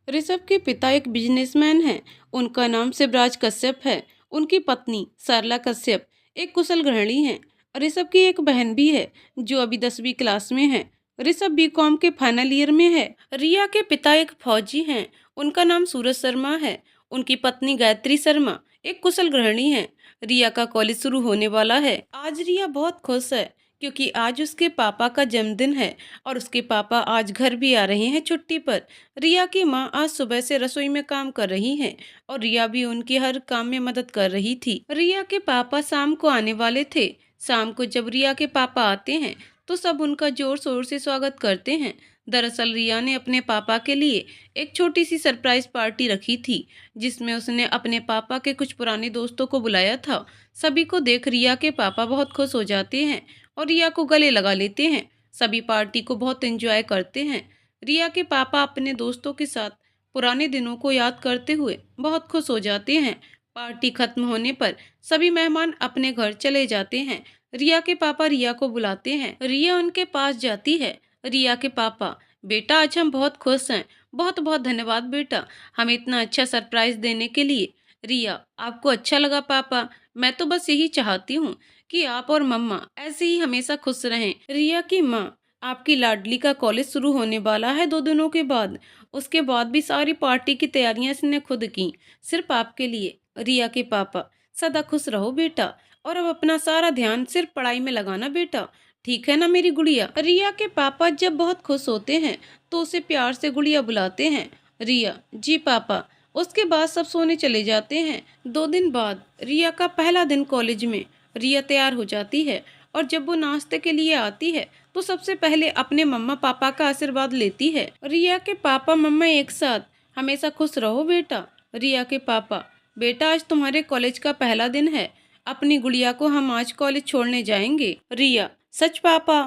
ऋषभ के पिता एक बिजनेसमैन हैं। उनका नाम शिवराज कश्यप है। उनकी पत्नी सरला कश्यप एक कुशल गृहिणी हैं। ऋषभ की एक बहन भी है जो अभी 10वीं क्लास में है। ऋषभ बीकॉम के फाइनल ईयर में है। रिया के पिता एक फौजी हैं। उनका नाम सूरज शर्मा है। उनकी पत्नी गायत्री शर्मा एक कुशल गृहिणी है। रिया का कॉलेज शुरू होने वाला है। आज रिया बहुत खुश है क्योंकि आज उसके पापा का जन्मदिन है और उसके पापा आज घर भी आ रहे हैं छुट्टी पर। रिया की माँ आज सुबह से रसोई में काम कर रही हैं और रिया भी उनके हर काम में मदद कर रही थी। रिया के पापा शाम को आने वाले थे। शाम को जब रिया के पापा आते हैं तो सब उनका जोर शोर से स्वागत करते हैं। दरअसल रिया ने अपने पापा के लिए एक छोटी सी सरप्राइज पार्टी रखी थी जिसमें उसने अपने पापा के कुछ पुराने दोस्तों को बुलाया था। सभी को देख रिया के पापा बहुत खुश हो जाते हैं और रिया को गले लगा लेते हैं। सभी पार्टी को बहुत एंजॉय करते हैं। रिया के पापा अपने दोस्तों के साथ पुराने दिनों को याद करते हुए बहुत खुश हो जाते हैं। पार्टी खत्म होने पर सभी मेहमान अपने घर चले जाते हैं। रिया के पापा रिया को बुलाते हैं। रिया उनके पास जाती है। रिया के पापा, बेटा आज हम बहुत खुश हैं। बहुत बहुत धन्यवाद बेटा, हमें इतना अच्छा सरप्राइज देने के लिए। रिया, आपको अच्छा लगा पापा? मैं तो बस यही चाहती हूँ कि आप और मम्मा ऐसे ही हमेशा खुश रहें। रिया की माँ, आपकी लाडली का कॉलेज शुरू होने वाला है 2 दिनों के बाद। उसके बाद भी सारी पार्टी की तैयारियां इसने खुद की, सिर्फ आपके लिए। रिया के पापा, सदा खुश रहो बेटा और अब अपना सारा ध्यान सिर्फ पढ़ाई में लगाना बेटा, ठीक है ना मेरी गुड़िया? रिया के पापा जब बहुत खुश होते हैं तो उसे प्यार से गुड़िया बुलाते हैं। रिया, जी पापा। उसके बाद सब सोने चले जाते हैं। 2 दिन बाद रिया का पहला दिन कॉलेज में। रिया तैयार हो जाती है और जब वो नाश्ते के लिए आती है तो सबसे पहले अपने मम्मा पापा का आशीर्वाद लेती है। रिया के पापा मम्मा एक साथ, हमेशा खुश रहो बेटा। रिया के पापा, बेटा आज तुम्हारे कॉलेज का पहला दिन है। अपनी गुड़िया को हम आज कॉलेज छोड़ने जाएंगे। रिया, सच पापा?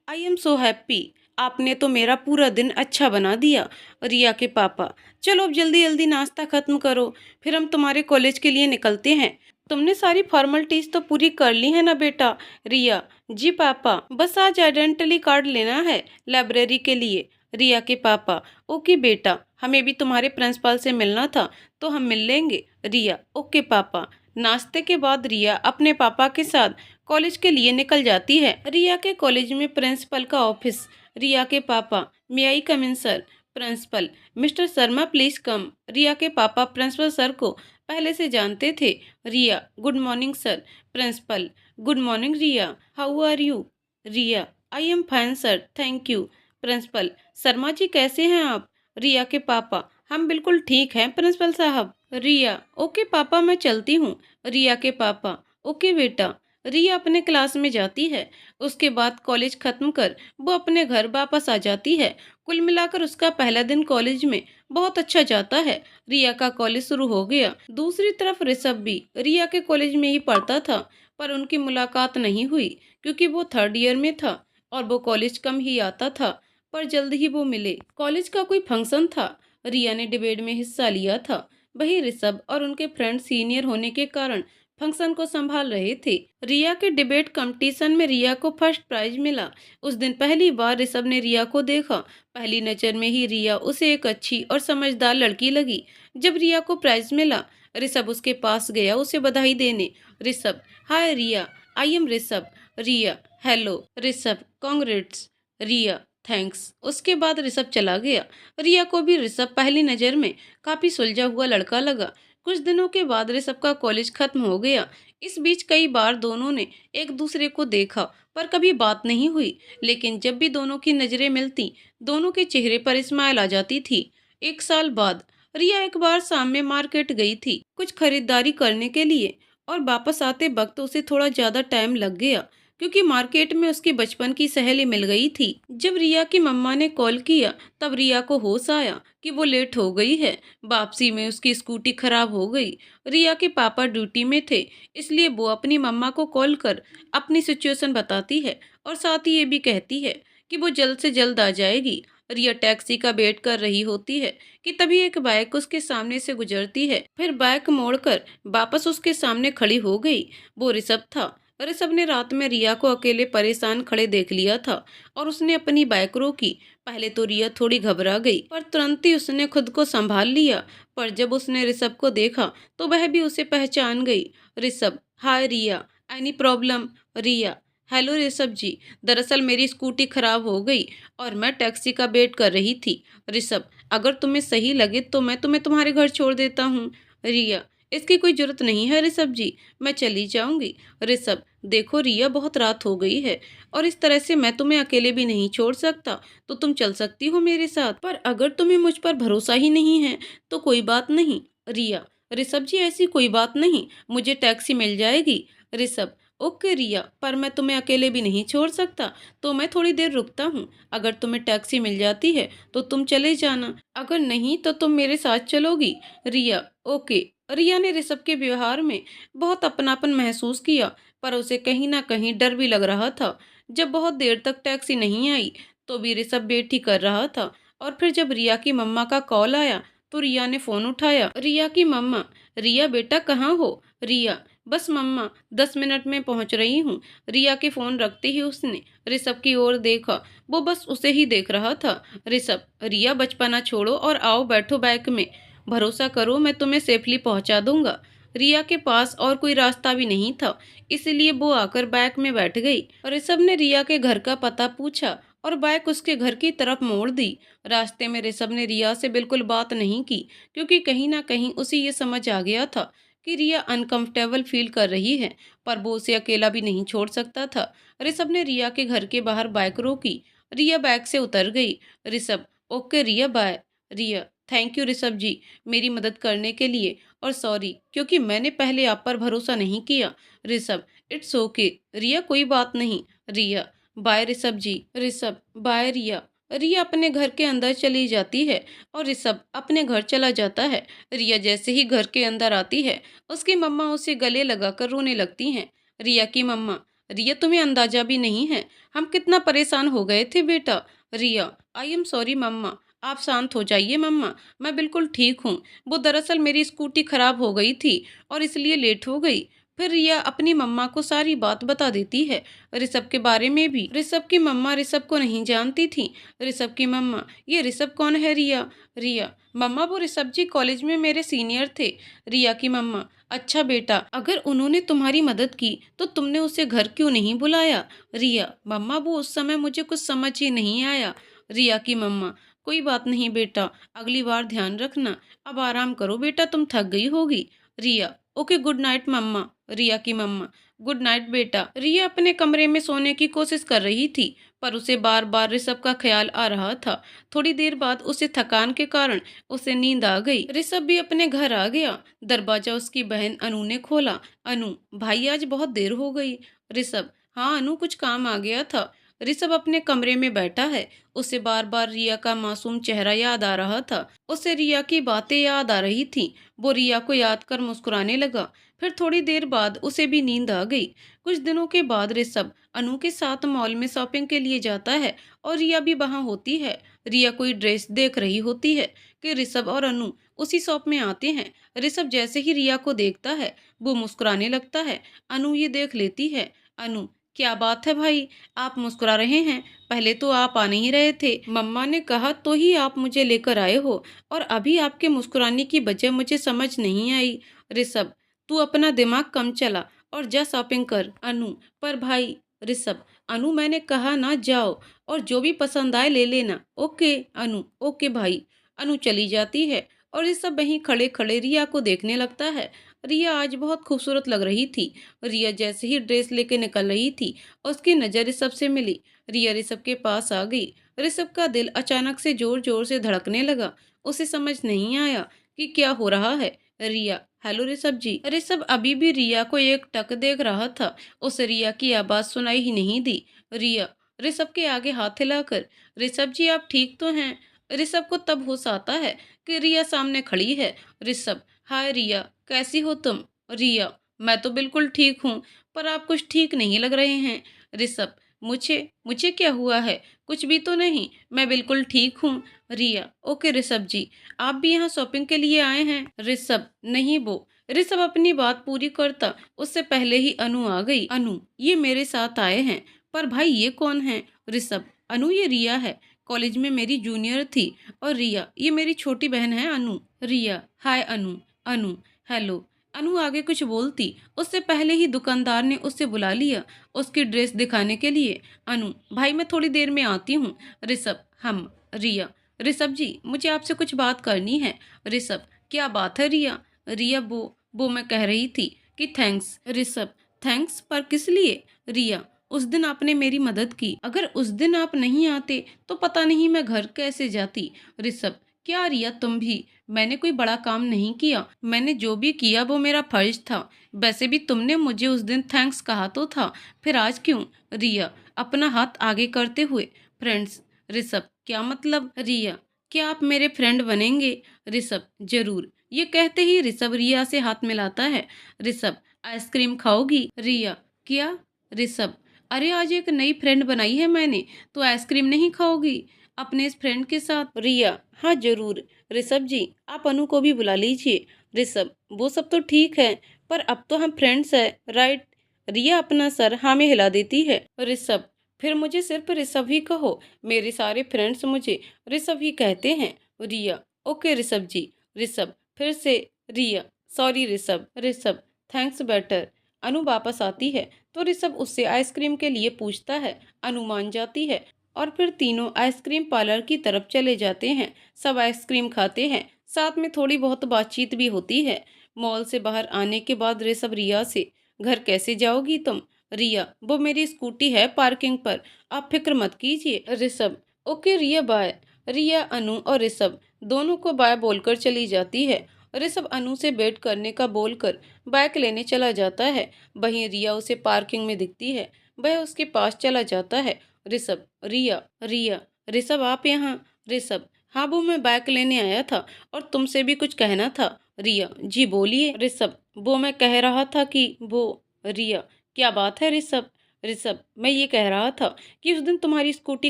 I am so happy. आपने तो मेरा पूरा दिन अच्छा बना दिया। रिया के पापा, चलो अब जल्दी जल्दी नाश्ता खत्म करो, फिर हम तुम्हारे कॉलेज के लिए निकलते हैं। तुमने सारी फॉर्मेलिटीज तो पूरी कर ली है ना बेटा? रिया, जी पापा, बस आज आइडेंटिटी कार्ड लेना है लाइब्रेरी के लिए। रिया के पापा, ओके बेटा, हमें भी तुम्हारे प्रिंसिपल से मिलना था तो हम मिल लेंगे। रिया, ओके पापा। नाश्ते के बाद रिया अपने पापा के साथ कॉलेज के लिए निकल जाती है। रिया के कॉलेज में प्रिंसिपल का ऑफिस। रिया के पापा, may I come in sir? Principal, mister Sharma please come. Riya के पापा प्रिंसिपल सर को पहले से जानते थे। Riya, good morning sir. Principal, good morning Riya, how are you? Riya, I am fine sir, thank you. Principal, Sharma ji कैसे हैं आप? रिया के पापा, हम बिल्कुल ठीक हैं प्रिंसिपल साहब। रिया, ओके पापा मैं चलती हूँ। रिया के पापा, ओके बेटा। रिया अपने क्लास में जाती है। उसके बाद कॉलेज खत्म कर वो अपने घर वापस आ जाती है। कुल मिलाकर उसका पहला दिन कॉलेज में बहुत अच्छा जाता है। रिया का कॉलेज शुरू हो गया। दूसरी तरफ ऋषभ भी रिया के कॉलेज में ही पढ़ता था, पर उनकी मुलाकात नहीं हुई क्योंकि वो 3rd ईयर में था और वो कॉलेज कम ही आता था। पर जल्द ही वो मिले। कॉलेज का कोई फंक्शन था। रिया ने डिबेट में हिस्सा लिया था। वही ऋषभ और उनके फ्रेंड सीनियर होने के कारण फंक्शन को संभाल रहे थे। रिया के डिबेट कंपटीशन में रिया को फर्स्ट प्राइज मिला। उस दिन पहली बार ऋषभ ने रिया को देखा। पहली नजर में ही रिया उसे एक अच्छी और समझदार लड़की लगी। जब रिया को प्राइज मिला, ऋषभ उसके पास गया उसे बधाई देने। Rishabh, hi Riya, I am Rishabh. Riya, hello Rishabh, congrats. Riya, thanks. उसके बाद ऋषभ चला गया। रिया को भी ऋषभ पहली नजर में काफी सुलझा हुआ लड़का लगा। कुछ दिनों के बाद ऋषभ का कॉलेज खत्म हो गया। इस बीच कई बार दोनों ने एक दूसरे को देखा पर कभी बात नहीं हुई, लेकिन जब भी दोनों की नजरें मिलती दोनों के चेहरे पर स्माइल आ जाती थी। 1 साल बाद रिया एक बार शाम में मार्केट गई थी कुछ खरीदारी करने के लिए और वापस आते वक्त उसे थोड़ा ज्यादा टाइम लग गया क्योंकि मार्केट में उसकी बचपन की सहेली मिल गई थी। जब रिया की मम्मा ने कॉल किया तब रिया को होश आया कि वो लेट हो गई है। वापसी में उसकी स्कूटी खराब हो गई। रिया के पापा ड्यूटी में थे, इसलिए वो अपनी मम्मा को कॉल कर अपनी सिचुएशन बताती है और साथ ही ये भी कहती है कि वो जल्द से जल्द आ जाएगी। रिया टैक्सी का वेट कर रही होती है कि तभी एक बाइक उसके सामने से गुजरती है। फिर बाइक मोड़कर वापस उसके सामने खड़ी हो गई। वो ऋषभ था। ऋषभ ने रात में रिया को अकेले परेशान खड़े देख लिया था और उसने अपनी बाइक रोकी। पहले तो रिया थोड़ी घबरा गई, पर तुरंत ही उसने खुद को संभाल लिया। पर जब उसने ऋषभ को देखा तो वह भी उसे पहचान गई। ऋषभ, हाय रिया, एनी प्रॉब्लम? रिया, हेलो ऋषभ जी, दरअसल मेरी स्कूटी खराब हो गई और मैं टैक्सी का वेट कर रही थी। ऋषभ, अगर तुम्हें सही लगे तो मैं तुम्हें तुम्हारे घर छोड़ देता हूँ। रिया, इसकी कोई जरूरत नहीं है ऋषभ जी, मैं चली जाऊंगी। ऋषभ, देखो रिया, बहुत रात हो गई है और इस तरह से मैं तुम्हें अकेले भी नहीं छोड़ सकता, तो तुम चल सकती हो मेरे साथ। पर अगर तुम्हें मुझ पर भरोसा ही नहीं है तो कोई बात नहीं। रिया, ऋषभ जी, ऐसी कोई बात नहीं, मुझे टैक्सी मिल जाएगी। ऋषभ, ओके रिया, पर मैं तुम्हें अकेले भी नहीं छोड़ सकता, तो मैं थोड़ी देर रुकता हूँ। अगर तुम्हें टैक्सी मिल जाती है तो तुम चले जाना, अगर नहीं तो तुम मेरे साथ चलोगी। रिया, ओके। रिया ने ऋषभ के व्यवहार में बहुत अपनापन महसूस किया, पर उसे कहीं ना कहीं डर भी लग रहा था। जब बहुत देर तक टैक्सी नहीं आई तो भी ऋषभ वेट ही कर रहा था। और फिर जब रिया की मम्मा का कॉल आया तो रिया ने फोन उठाया। रिया की मम्मा, रिया बेटा कहाँ हो? रिया, बस मम्मा 10 मिनट में पहुंच रही हूँ। रिया के फोन रखते ही उसने ऋषभ की ओर देखा, वो बस उसे ही देख रहा था। ऋषभ, रिया बचपना छोड़ो और आओ बैठो बाइक में, भरोसा करो मैं तुम्हें सेफली पहुंचा दूंगा। रिया के पास और कोई रास्ता भी नहीं था, इसलिए वो आकर बाइक में बैठ गई। ऋषभ ने रिया के घर का पता पूछा और बाइक उसके घर की तरफ मोड़ दी। रास्ते में ऋषभ ने रिया से बिल्कुल बात नहीं की, क्योंकि कहीं ना कहीं उसे ये समझ आ गया था कि रिया अनकंफर्टेबल फील कर रही है, पर वो उसे अकेला भी नहीं छोड़ सकता था। ऋषभ ने रिया के घर के बाहर बाइक रोकी। रिया बाइक से उतर गई। Rishabh, okay Riya, bye. Riya, thank you Rishabh ji, मेरी मदद करने के लिए, और सॉरी क्योंकि मैंने पहले आप पर भरोसा नहीं किया। ऋषभ, इट्स ओके रिया, कोई बात नहीं। रिया, बाय ऋषभ जी। ऋषभ, बाय रिया। रिया अपने घर के अंदर चली जाती है और ऋषभ अपने घर चला जाता है। रिया जैसे ही घर के अंदर आती है उसकी मम्मा उसे गले लगाकर रोने लगती हैं। रिया की मम्मा, रिया तुम्हें अंदाजा भी नहीं है हम कितना परेशान हो गए थे बेटा। रिया, आई एम सॉरी मम्मा, आप शांत हो जाइए मम्मा, मैं बिल्कुल ठीक हूँ। वो दरअसल मेरी स्कूटी खराब हो गई थी और इसलिए लेट हो गई। फिर रिया अपनी मम्मा को सारी बात बता देती है, ऋषभ के बारे में भी। ऋषभ की मम्मा ऋषभ को नहीं जानती थी। ऋषभ की मम्मा, ये ऋषभ कौन है रिया? रिया, मम्मा वो ऋषभ जी कॉलेज में मेरे सीनियर थे। रिया की मम्मा, अच्छा बेटा, अगर उन्होंने तुम्हारी मदद की तो तुमने उसे घर क्यों नहीं बुलाया? रिया, मम्मा वो उस समय मुझे कुछ समझ ही नहीं आया। रिया की मम्मा, कोई बात नहीं बेटा, अगली बार ध्यान रखना, अब आराम करो बेटा, तुम थक गई होगी। रिया, ओके गुड नाइट मम्मा। रिया की मम्मा, गुड नाइट बेटा। रिया अपने कमरे में सोने की कोशिश कर रही थी, पर उसे बार बार ऋषभ का ख्याल आ रहा था। थोड़ी देर बाद उसे थकान के कारण उसे नींद आ गई। ऋषभ भी अपने घर आ गया। दरवाजा उसकी बहन अनु ने खोला। अनु, भाई आज बहुत देर हो गई। ऋषभ, हाँ अनु, कुछ काम आ गया था। ऋषभ अपने कमरे में बैठा है। उसे बार बार रिया का मासूम चेहरा याद आ रहा था। उसे रिया की बातें याद आ रही थी। वो रिया को याद कर मुस्कुराने लगा। फिर थोड़ी देर बाद उसे भी नींद आ गई। कुछ दिनों के बाद ऋषभ अनु के साथ मॉल में शॉपिंग के लिए जाता है और रिया भी वहां होती है। रिया कोई ड्रेस देख रही होती है कि ऋषभ और अनु उसी शॉप में आते हैं। ऋषभ जैसे ही रिया को देखता है वो मुस्कुराने लगता है। अनु ये देख लेती है। अनु, क्या बात है भाई, आप मुस्कुरा रहे हैं? पहले तो आप आ नहीं रहे थे, मम्मा ने कहा तो ही आप मुझे लेकर आए हो, और अभी आपके मुस्कुराने की वजह मुझे समझ नहीं आई। ऋषभ, तू अपना दिमाग कम चला और जा शॉपिंग कर। अनु, पर भाई। ऋषभ, अनु मैंने कहा ना जाओ, और जो भी पसंद आए ले लेना। ओके अनु, ओके भाई। अनु चली जाती है और ऋषभ वहीं खड़े खड़े रिया को देखने लगता है। रिया आज बहुत खूबसूरत लग रही थी। रिया जैसे ही ड्रेस लेके निकल रही थी उसकी नजर ऋषभ से मिली। रिया ऋषभ के पास आ गई। ऋषभ का दिल अचानक से जोर जोर से धड़कने लगा। उसे समझ नहीं आया कि क्या हो रहा है। रिया, हेलो ऋषभ जी। ऋषभ अभी भी रिया को एक टक देख रहा था। उसे रिया की आवाज सुनाई ही नहीं दी। रिया ऋषभ के आगे हाथ हिलाकर, ऋषभ जी आप ठीक तो हैं? ऋषभ को तब होश आता है कि रिया सामने खड़ी है। ऋषभ, हाय रिया, कैसी हो तुम? रिया, मैं तो बिल्कुल ठीक हूँ, पर आप कुछ ठीक नहीं लग रहे हैं। ऋषभ, मुझे मुझे क्या हुआ है? कुछ भी तो नहीं, मैं बिल्कुल ठीक हूँ। रिया, ओके ऋषभ जी, आप भी यहाँ शॉपिंग के लिए आए हैं? ऋषभ, नहीं वो। ऋषभ अपनी बात पूरी करता उससे पहले ही अनु आ गई। अनु, ये मेरे साथ आए हैं। पर भाई ये कौन है? ऋषभ, अनु ये रिया है, कॉलेज में मेरी जूनियर थी। और रिया, ये मेरी छोटी बहन है अनु। रिया, हाय अनु। अनु, हेलो। अनु आगे कुछ बोलती उससे पहले ही दुकानदार ने उससे बुला लिया उसकी ड्रेस दिखाने के लिए। अनु, भाई मैं थोड़ी देर में आती हूँ। ऋषभ, हम। रिया, ऋषभ जी मुझे आपसे कुछ बात करनी है। ऋषभ, क्या बात है रिया? रिया, वो मैं कह रही थी कि थैंक्स। ऋषभ, थैंक्स पर किस लिए? रिया, उस दिन आपने मेरी मदद की, अगर उस दिन आप नहीं आते तो पता नहीं मैं घर कैसे जाती। ऋषभ, क्या रिया तुम भी? मैंने कोई बड़ा काम नहीं किया, मैंने जो भी किया वो मेरा फर्ज था। वैसे भी तुमने मुझे उस दिन थैंक्स कहा तो था, फिर आज क्यों? रिया अपना हाथ आगे करते हुए, फ्रेंड्स। ऋषभ, क्या मतलब? रिया, क्या आप मेरे फ्रेंड बनेंगे? ऋषभ, जरूर। ये कहते ही ऋषभ रिया से हाथ मिलाता है। ऋषभ, आइसक्रीम खाओगी? रिया, क्या? ऋषभ, अरे आज एक नई फ्रेंड बनाई है मैंने, तो आइसक्रीम नहीं खाओगी अपने इस फ्रेंड के साथ? रिया, हाँ जरूर। ऋषभ जी, आप अनु को भी बुला लीजिए। ऋषभ, वो सब तो ठीक है, पर अब तो हम फ्रेंड्स हैं, राइट? रिया अपना सर हाँ में हिला देती है। ऋषभ, फिर मुझे सिर्फ ऋषभ ही कहो, मेरे सारे फ्रेंड्स मुझे ऋषभ ही कहते हैं। रिया, ओके ऋषभ जी। ऋषभ, फिर से। Riya, sorry Rishabh. Rishabh, thanks better. Anu वापस आती है तो ऋषभ उससे आइसक्रीम के लिए पूछता है। अनु मान जाती है और फिर तीनों आइसक्रीम पार्लर की तरफ चले जाते हैं। सब आइसक्रीम खाते हैं, साथ में थोड़ी बहुत बातचीत भी होती है। मॉल से बाहर आने के बाद ऋषभ रिया से, घर कैसे जाओगी तुम? रिया, वो मेरी स्कूटी है पार्किंग पर, आप फिक्र मत कीजिए। Rishabh, okay Riya, bye. रिया अनु और ऋषभ दोनों को बाय बोलकर चली जाती है। ऋषभ अनु से वेट करने का बोलकर बाइक लेने चला जाता है। वहीं रिया उसे पार्किंग में दिखती है, वह उसके पास चला जाता है। ऋषभ, रिया। रिया, ऋषभ आप यहाँ? ऋषभ, हाँ वो मैं बाइक लेने आया था और तुमसे भी कुछ कहना था। रिया, जी बोलिए। ऋषभ, वो मैं कह रहा था कि वो। रिया, क्या बात है ऋषभ? ऋषभ, मैं ये कह रहा था कि उस दिन तुम्हारी स्कूटी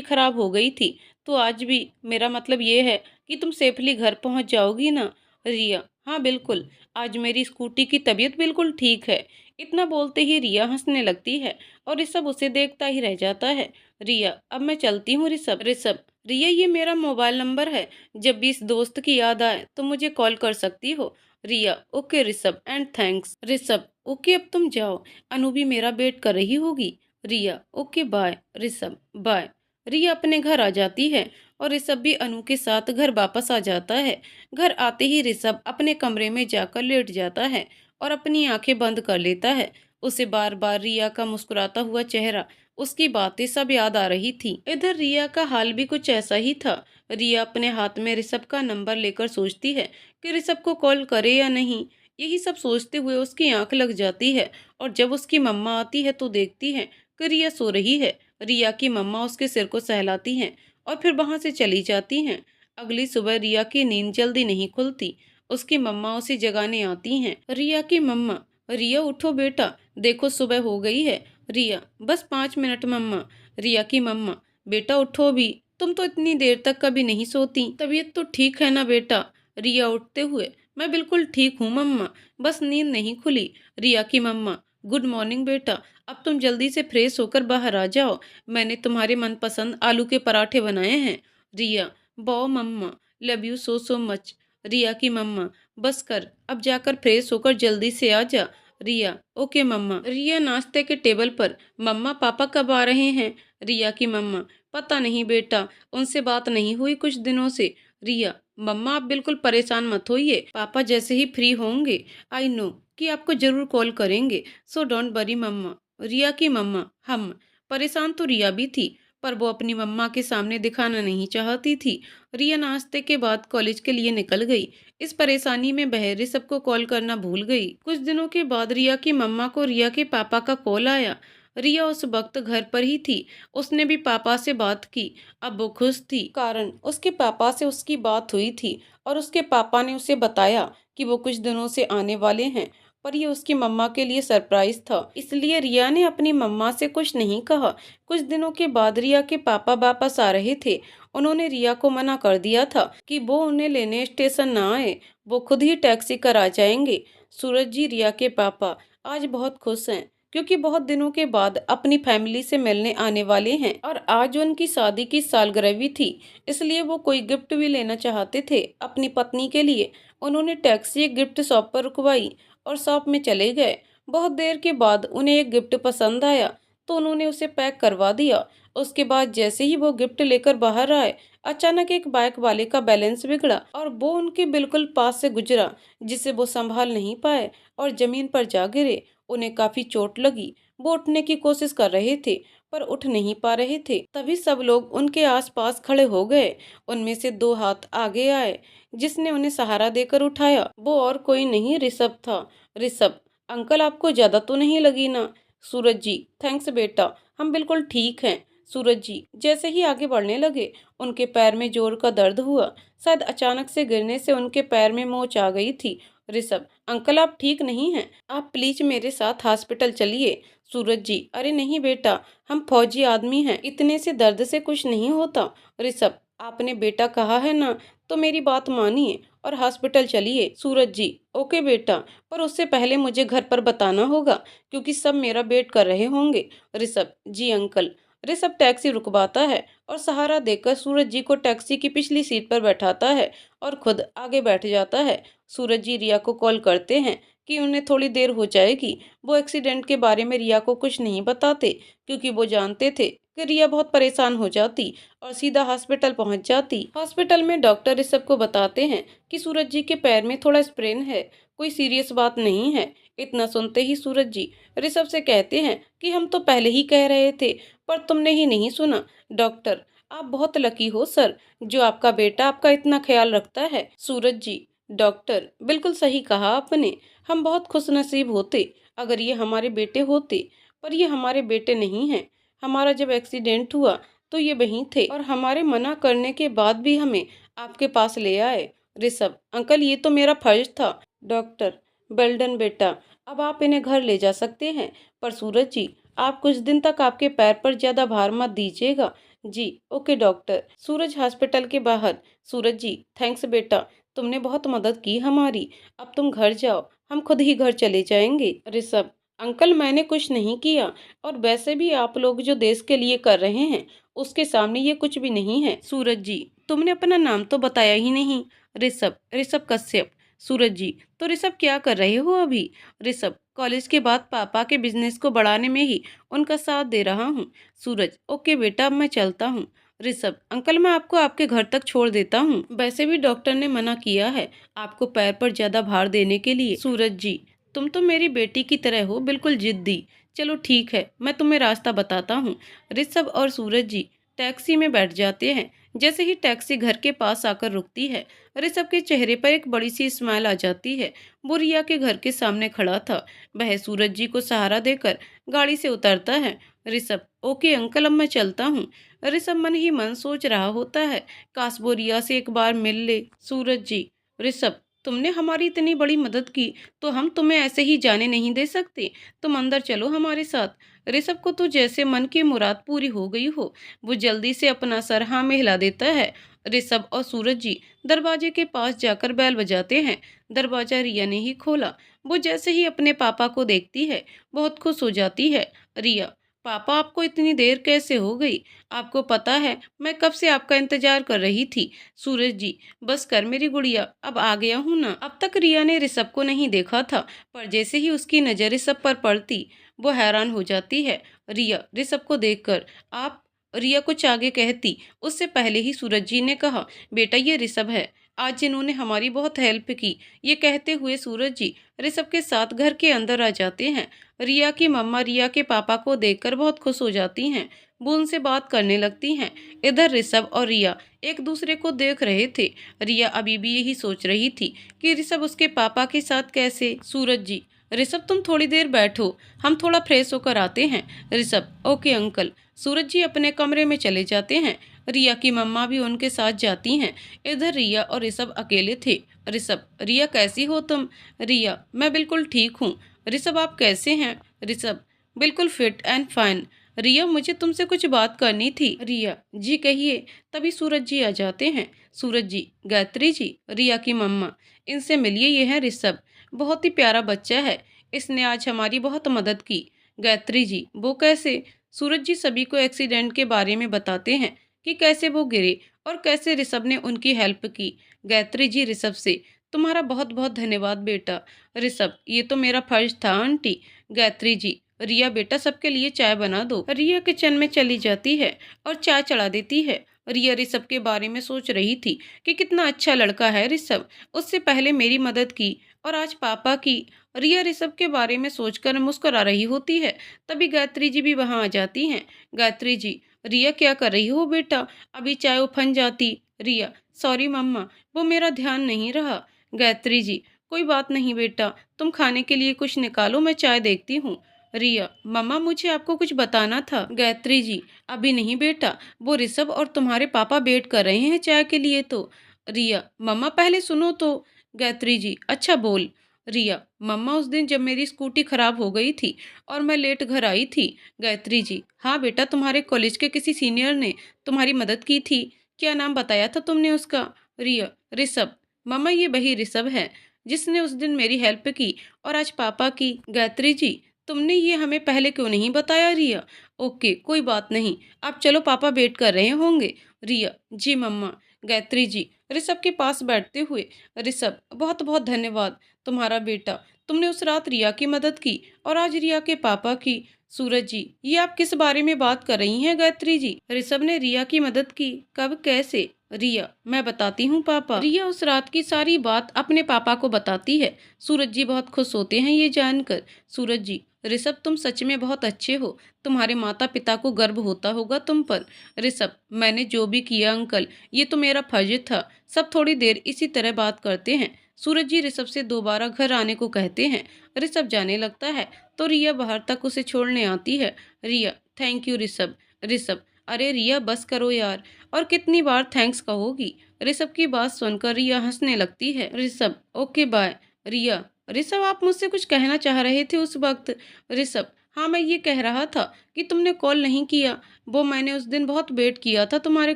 खराब हो गई थी, तो आज भी मेरा मतलब ये है कि तुम सेफली घर पहुंच जाओगी ना? रिया, हाँ बिल्कुल, आज मेरी स्कूटी की तबीयत बिल्कुल ठीक है। इतना बोलते ही रिया हंसने लगती है और ऋषभ उसे देखता ही रह जाता है। रिया, अब मैं चलती हूँ ऋषभ। ऋषभ, रिया ये मेरा मोबाइल नंबर है, जब भी इस दोस्त की याद आए तो मुझे कॉल कर सकती हो। Riya, okay Rishabh and thanks. Rishabh, okay अब तुम जाओ, अनु भी मेरा वेट कर रही होगी। रिया, ओके बाय। ऋषभ, बाय। रिया अपने घर आ जाती है और ऋषभ भी अनु के साथ घर वापस आ जाता है। घर आते ही ऋषभ अपने कमरे में जाकर लेट जाता है और अपनी आंखें बंद कर लेता है। उसे बार बार रिया का मुस्कुराता हुआ चेहरा, उसकी बातें सब याद आ रही थी। इधर रिया का हाल भी कुछ ऐसा ही था। रिया अपने हाथ में ऋषभ का नंबर लेकर सोचती है कि ऋषभ को कॉल करे या नहीं। यही सब सोचते हुए उसकी आंख लग जाती है और जब उसकी मम्मा आती है तो देखती है कि रिया सो रही है। रिया की मम्मा उसके सिर को सहलाती हैं और फिर वहां से चली जाती हैं। अगली सुबह रिया की नींद जल्दी नहीं खुलती। उसकी मम्मा उसे जगाने आती हैं। रिया की मम्मा, रिया उठो बेटा, देखो सुबह हो गई है। रिया, बस 5 मिनट मम्मा। रिया की मम्मा, बेटा उठो भी, तुम तो इतनी देर तक कभी नहीं सोती, तबीयत तो ठीक है ना बेटा? रिया उठते हुए, मैं बिल्कुल ठीक हूँ मम्मा, बस नींद नहीं खुली। रिया की मम्मा, गुड मॉर्निंग बेटा, अब तुम जल्दी से फ्रेश होकर बाहर आ जाओ, मैंने तुम्हारे मनपसंद आलू के पराठे बनाए हैं। रिया, वाओ मम्मा, love you so so much. Riya की मम्मा, बस कर, अब जाकर फ्रेश होकर जल्दी से आ जा। रिया, ओके मम्मा। रिया नाश्ते के टेबल पर, मम्मा पापा कब आ रहे हैं? रिया की मम्मा, पता नहीं बेटा, उनसे बात नहीं हुई कुछ दिनों से। रिया, मम्मा आप बिल्कुल परेशान मत होइए, पापा जैसे ही फ्री होंगे, आई नो कि आपको जरूर कॉल करेंगे, सो डोंट वरी मम्मा। रिया की मम्मा, हम। परेशान तो रिया भी थी, पर वो अपनी मम्मा के सामने दिखाना नहीं चाहती थी। रिया नाश्ते के बाद कॉलेज के लिए निकल गई। इस परेशानी में वह ऋषभ को कॉल करना भूल गई। कुछ दिनों के बाद रिया की मम्मा को रिया के पापा का कॉल आया। रिया उस वक्त घर पर ही थी। उसने भी पापा से बात की। अब वो खुश थी, कारण उसके पापा से उसकी बात हुई थी और उसके पापा ने उसे बताया कि वो कुछ दिनों से आने वाले हैं। पर ये उसकी मम्मा के लिए सरप्राइज था, इसलिए रिया ने अपनी मम्मा से कुछ नहीं कहा। कुछ दिनों के बाद रिया के पापा वापस आ रहे थे। उन्होंने रिया को मना कर दिया था कि वो उन्हें लेने स्टेशन ना आए, वो खुद ही टैक्सी कर आ जाएंगे। सूरज जी, रिया के पापा आज बहुत खुश हैं क्योंकि बहुत दिनों के बाद अपनी फैमिली से मिलने आने वाले हैं और आज उनकी शादी की सालगिरह भी थी, इसलिए वो कोई गिफ्ट भी लेना चाहते थे अपनी पत्नी के लिए। उन्होंने टैक्सी एक गिफ्ट शॉप पर रुकवाई और शॉप में चले गए। बहुत देर के बाद उन्हें एक गिफ्ट पसंद आया तो उन्होंने उसे पैक करवा दिया। उसके बाद जैसे ही वो गिफ्ट लेकर बाहर आए, अचानक एक बाइक वाले का बैलेंस बिगड़ा और वो उनके बिल्कुल पास से गुजरा, जिसे वो संभाल नहीं पाए और जमीन पर जा गिरे। उन्हें काफी चोट लगी। वो उठने की कोशिश कर रहे थे पर उठ नहीं पा रहे थे। तभी सब लोग उनके आसपास खड़े हो गए। उनमें से दो हाथ आगे आए जिसने उन्हें सहारा देकर उठाया। वो और कोई नहीं, ऋषभ था। ऋषभ, अंकल आपको ज्यादा तो नहीं लगी ना? सूरज जी, थैंक्स बेटा, हम बिल्कुल ठीक हैं। सूरज जी जैसे ही आगे बढ़ने लगे, उनके पैर में जोर का दर्द हुआ। शायद अचानक से गिरने से उनके पैर में मोच आ गई थी। ऋषभ, अंकल आप ठीक नहीं हैं, आप प्लीज मेरे साथ हॉस्पिटल चलिए। सूरज जी, अरे नहीं बेटा, हम फौजी आदमी हैं, इतने से दर्द से कुछ नहीं होता। ऋषभ, आपने बेटा कहा है ना, तो मेरी बात मानिए और हॉस्पिटल चलिए। सूरज जी, ओके बेटा, पर उससे पहले मुझे घर पर बताना होगा क्योंकि सब मेरा वेट कर रहे होंगे। ऋषभ, जी अंकल। ऋषभ टैक्सी रुकवाता है और सहारा देकर सूरज जी को टैक्सी की पिछली सीट पर बैठाता है और खुद आगे बैठ जाता है। सूरज जी रिया को कॉल करते हैं कि उन्हें थोड़ी देर हो जाएगी। वो एक्सीडेंट के बारे में रिया को कुछ नहीं बताते क्योंकि वो जानते थे कि रिया बहुत परेशान हो जाती और सीधा हॉस्पिटल पहुंच जाती। हॉस्पिटल में डॉक्टर ऋषभ को बताते हैं कि सूरज जी के पैर में थोड़ा स्प्रेन है, कोई सीरियस बात नहीं है। इतना सुनते ही सूरज जी ऋषभ से कहते हैं कि हम तो पहले ही कह रहे थे पर तुमने ही नहीं सुना। डॉक्टर, आप बहुत लकी हो सर, जो आपका बेटा आपका इतना ख्याल रखता है। सूरज जी, डॉक्टर बिल्कुल सही कहा आपने, हम बहुत खुशनसीब होते अगर ये हमारे बेटे होते, पर ये हमारे बेटे नहीं हैं। हमारा जब एक्सीडेंट हुआ तो ये वहीं थे और हमारे मना करने के बाद भी हमें आपके पास ले आए। ऋषभ, अंकल ये तो मेरा फर्ज था। डॉक्टर, वेल डन बेटा, अब आप इन्हें घर ले जा सकते हैं। पर सूरज जी, आप कुछ दिन तक आपके पैर पर ज्यादा भार मत दीजिएगा। जी ओके डॉक्टर। सूरज हॉस्पिटल के बाहर, सूरज जी थैंक्स बेटा, तुमने बहुत मदद की हमारी, अब तुम घर जाओ, हम खुद ही घर चले जाएंगे। ऋषभ, अंकल मैंने कुछ नहीं किया और वैसे भी आप लोग जो देश के लिए कर रहे हैं उसके सामने ये कुछ भी नहीं है। सूरज जी, तुमने अपना नाम तो बताया ही नहीं। ऋषभ, ऋषभ कश्यप। सूरज जी, तो ऋषभ क्या कर रहे हो अभी? ऋषभ, कॉलेज के बाद पापा के बिजनेस को बढ़ाने में ही उनका साथ दे रहा हूँ। सूरज, ओके बेटा, अब मैं चलता हूँ। ऋषभ, अंकल मैं आपको आपके घर तक छोड़ देता हूँ, वैसे भी डॉक्टर ने मना किया है आपको पैर पर ज्यादा भार देने के लिए। सूरज जी, तुम तो मेरी बेटी की तरह हो, बिल्कुल जिद्दी। चलो ठीक है, मैं तुम्हें रास्ता बताता हूँ। ऋषभ और सूरज जी टैक्सी में बैठ जाते हैं। जैसे ही टैक्सी घर के पास आकर रुकती है, ऋषभ के चेहरे पर एक बड़ी सी स्माइल आ जाती है। वो रिया के घर के सामने खड़ा था। वह सूरज जी को सहारा देकर गाड़ी से उतरता है। ऋषभ, ओके अंकल, अब मैं चलता हूँ। ऋषभ मन ही मन सोच रहा होता है, काश वो रिया से एक बार मिल ले। सूरज जी, ऋषभ तुमने हमारी इतनी बड़ी मदद की तो हम तुम्हें ऐसे ही जाने नहीं दे सकते, तुम अंदर चलो हमारे साथ। ऋषभ को तो जैसे मन की मुराद पूरी हो गई हो, वो जल्दी से अपना सर हाँ में हिला देता है। ऋषभ और सूरज जी दरवाजे के पास जाकर बेल बजाते हैं। दरवाजा रिया ने ही खोला। वो जैसे ही अपने पापा को देखती है बहुत खुश हो जाती है। रिया, पापा आपको इतनी देर कैसे हो गई? आपको पता है मैं कब से आपका इंतजार कर रही थी। सूरज जी, बस कर मेरी गुड़िया, अब आ गया हूँ ना। अब तक रिया ने ऋषभ को नहीं देखा था, पर जैसे ही उसकी नजर ऋषभ पर पड़ती वो हैरान हो जाती है। रिया ऋषभ को देखकर आप, रिया कुछ आगे कहती उससे पहले ही सूरज जी ने कहा, बेटा ये ऋषभ है, आज जिन्होंने हमारी बहुत हेल्प की। ये कहते हुए सूरज जी ऋषभ के साथ घर के अंदर आ जाते हैं। रिया की मम्मा रिया के पापा को देखकर बहुत खुश हो जाती हैं। वो उनसे बात करने लगती हैं। इधर ऋषभ और रिया एक दूसरे को देख रहे थे। रिया अभी भी यही सोच रही थी कि ऋषभ उसके पापा के साथ कैसे। सूरज जी, ऋषभ तुम थोड़ी देर बैठो, हम थोड़ा फ्रेश होकर आते हैं। Rishabh, okay uncle. सूरज जी अपने कमरे में चले जाते हैं रिया की मम्मा भी उनके साथ जाती हैं। इधर रिया और ऋषभ अकेले थे। ऋषभ, रिया कैसी हो तुम? रिया, मैं बिल्कुल ठीक हूँ। ऋषभ, आप कैसे हैं? ऋषभ, बिल्कुल फिट एंड फाइन। रिया, मुझे तुमसे कुछ बात करनी थी। रिया, जी कहिए। तभी सूरज जी आ जाते हैं। सूरज जी, गायत्री जी, रिया की मम्मा, इनसे मिलिए, ये है ऋषभ। बहुत ही प्यारा बच्चा है, इसने आज हमारी बहुत मदद की। गायत्री जी, वो कैसे? सूरज जी सभी को एक्सीडेंट के बारे में बताते हैं कि कैसे वो गिरे और कैसे ऋषभ ने उनकी हेल्प की। गायत्री जी ऋषभ से, तुम्हारा बहुत बहुत धन्यवाद बेटा। ऋषभ, ये तो मेरा फर्ज था आंटी। गायत्री जी, रिया बेटा सबके लिए चाय बना दो। रिया किचन में चली जाती है और चाय चढ़ा देती है। रिया ऋषभ के बारे में सोच रही थी कि कितना अच्छा लड़का है ऋषभ, उससे पहले मेरी मदद की और आज पापा की। रिया ऋषभ के बारे में सोचकर मुस्कुरा रही होती है। तभी गायत्री जी भी वहां आ जाती हैं। गायत्री जी, रिया क्या कर रही हो बेटा? अभी चाय उफन जाती। रिया, सॉरी मम्मा, वो मेरा ध्यान नहीं रहा। गायत्री जी, कोई बात नहीं बेटा, तुम खाने के लिए कुछ निकालो, मैं चाय देखती हूँ। रिया, मम्मा मुझे आपको कुछ बताना था। गायत्री जी, अभी नहीं बेटा, वो ऋषभ और तुम्हारे पापा वेट कर रहे हैं चाय के लिए तो। रिया, मम्मा पहले सुनो तो। गायत्री जी, अच्छा बोल। रिया, मम्मा उस दिन जब मेरी स्कूटी खराब हो गई थी और मैं लेट घर आई थी। गायत्री जी, हाँ बेटा, तुम्हारे कॉलेज के किसी सीनियर ने तुम्हारी मदद की थी। क्या नाम बताया था तुमने उसका? रिया, ऋषभ। मम्मा ये वही ऋषभ है जिसने उस दिन मेरी हेल्प की और आज पापा की। गायत्री जी, तुमने ये हमें पहले क्यों नहीं बताया? रिया, ओके कोई बात नहीं, आप चलो, पापा वेट कर रहे होंगे। रिया, जी मम्मा। गायत्री जी ऋषभ के पास बैठते हुए, ऋषभ बहुत बहुत धन्यवाद, तुम्हारा बेटा, तुमने उस रात रिया की मदद की और आज रिया के पापा की। सूरज जी, ये आप किस बारे में बात कर रही हैं? गायत्री जी, ऋषभ ने रिया की मदद की, कब कैसे? रिया, मैं बताती हूँ पापा। रिया उस रात की सारी बात अपने पापा को बताती है। सूरज जी बहुत खुश होते हैं ये जानकर। सूरज जी, ऋषभ तुम सच में बहुत अच्छे हो, तुम्हारे माता पिता को गर्व होता होगा तुम पर। ऋषभ, मैंने जो भी किया अंकल, ये तो मेरा फर्ज था। सब थोड़ी देर इसी तरह बात करते हैं। सूरज जी ऋषभ से दोबारा घर आने को कहते हैं। ऋषभ जाने लगता है तो रिया बाहर तक उसे छोड़ने आती है। रिया, थैंक यू ऋषभ। ऋषभ, अरे रिया बस करो यार, और कितनी बार थैंक्स कहोगी? ऋषभ की बात सुनकर रिया हंसने लगती है। Rishabh, okay bye. रिया, ऋषभ आप मुझसे कुछ कहना चाह रहे थे उस वक्त? ऋषभ, हाँ मैं ये कह रहा था कि तुमने कॉल नहीं किया, वो मैंने उस दिन बहुत वेट किया था तुम्हारे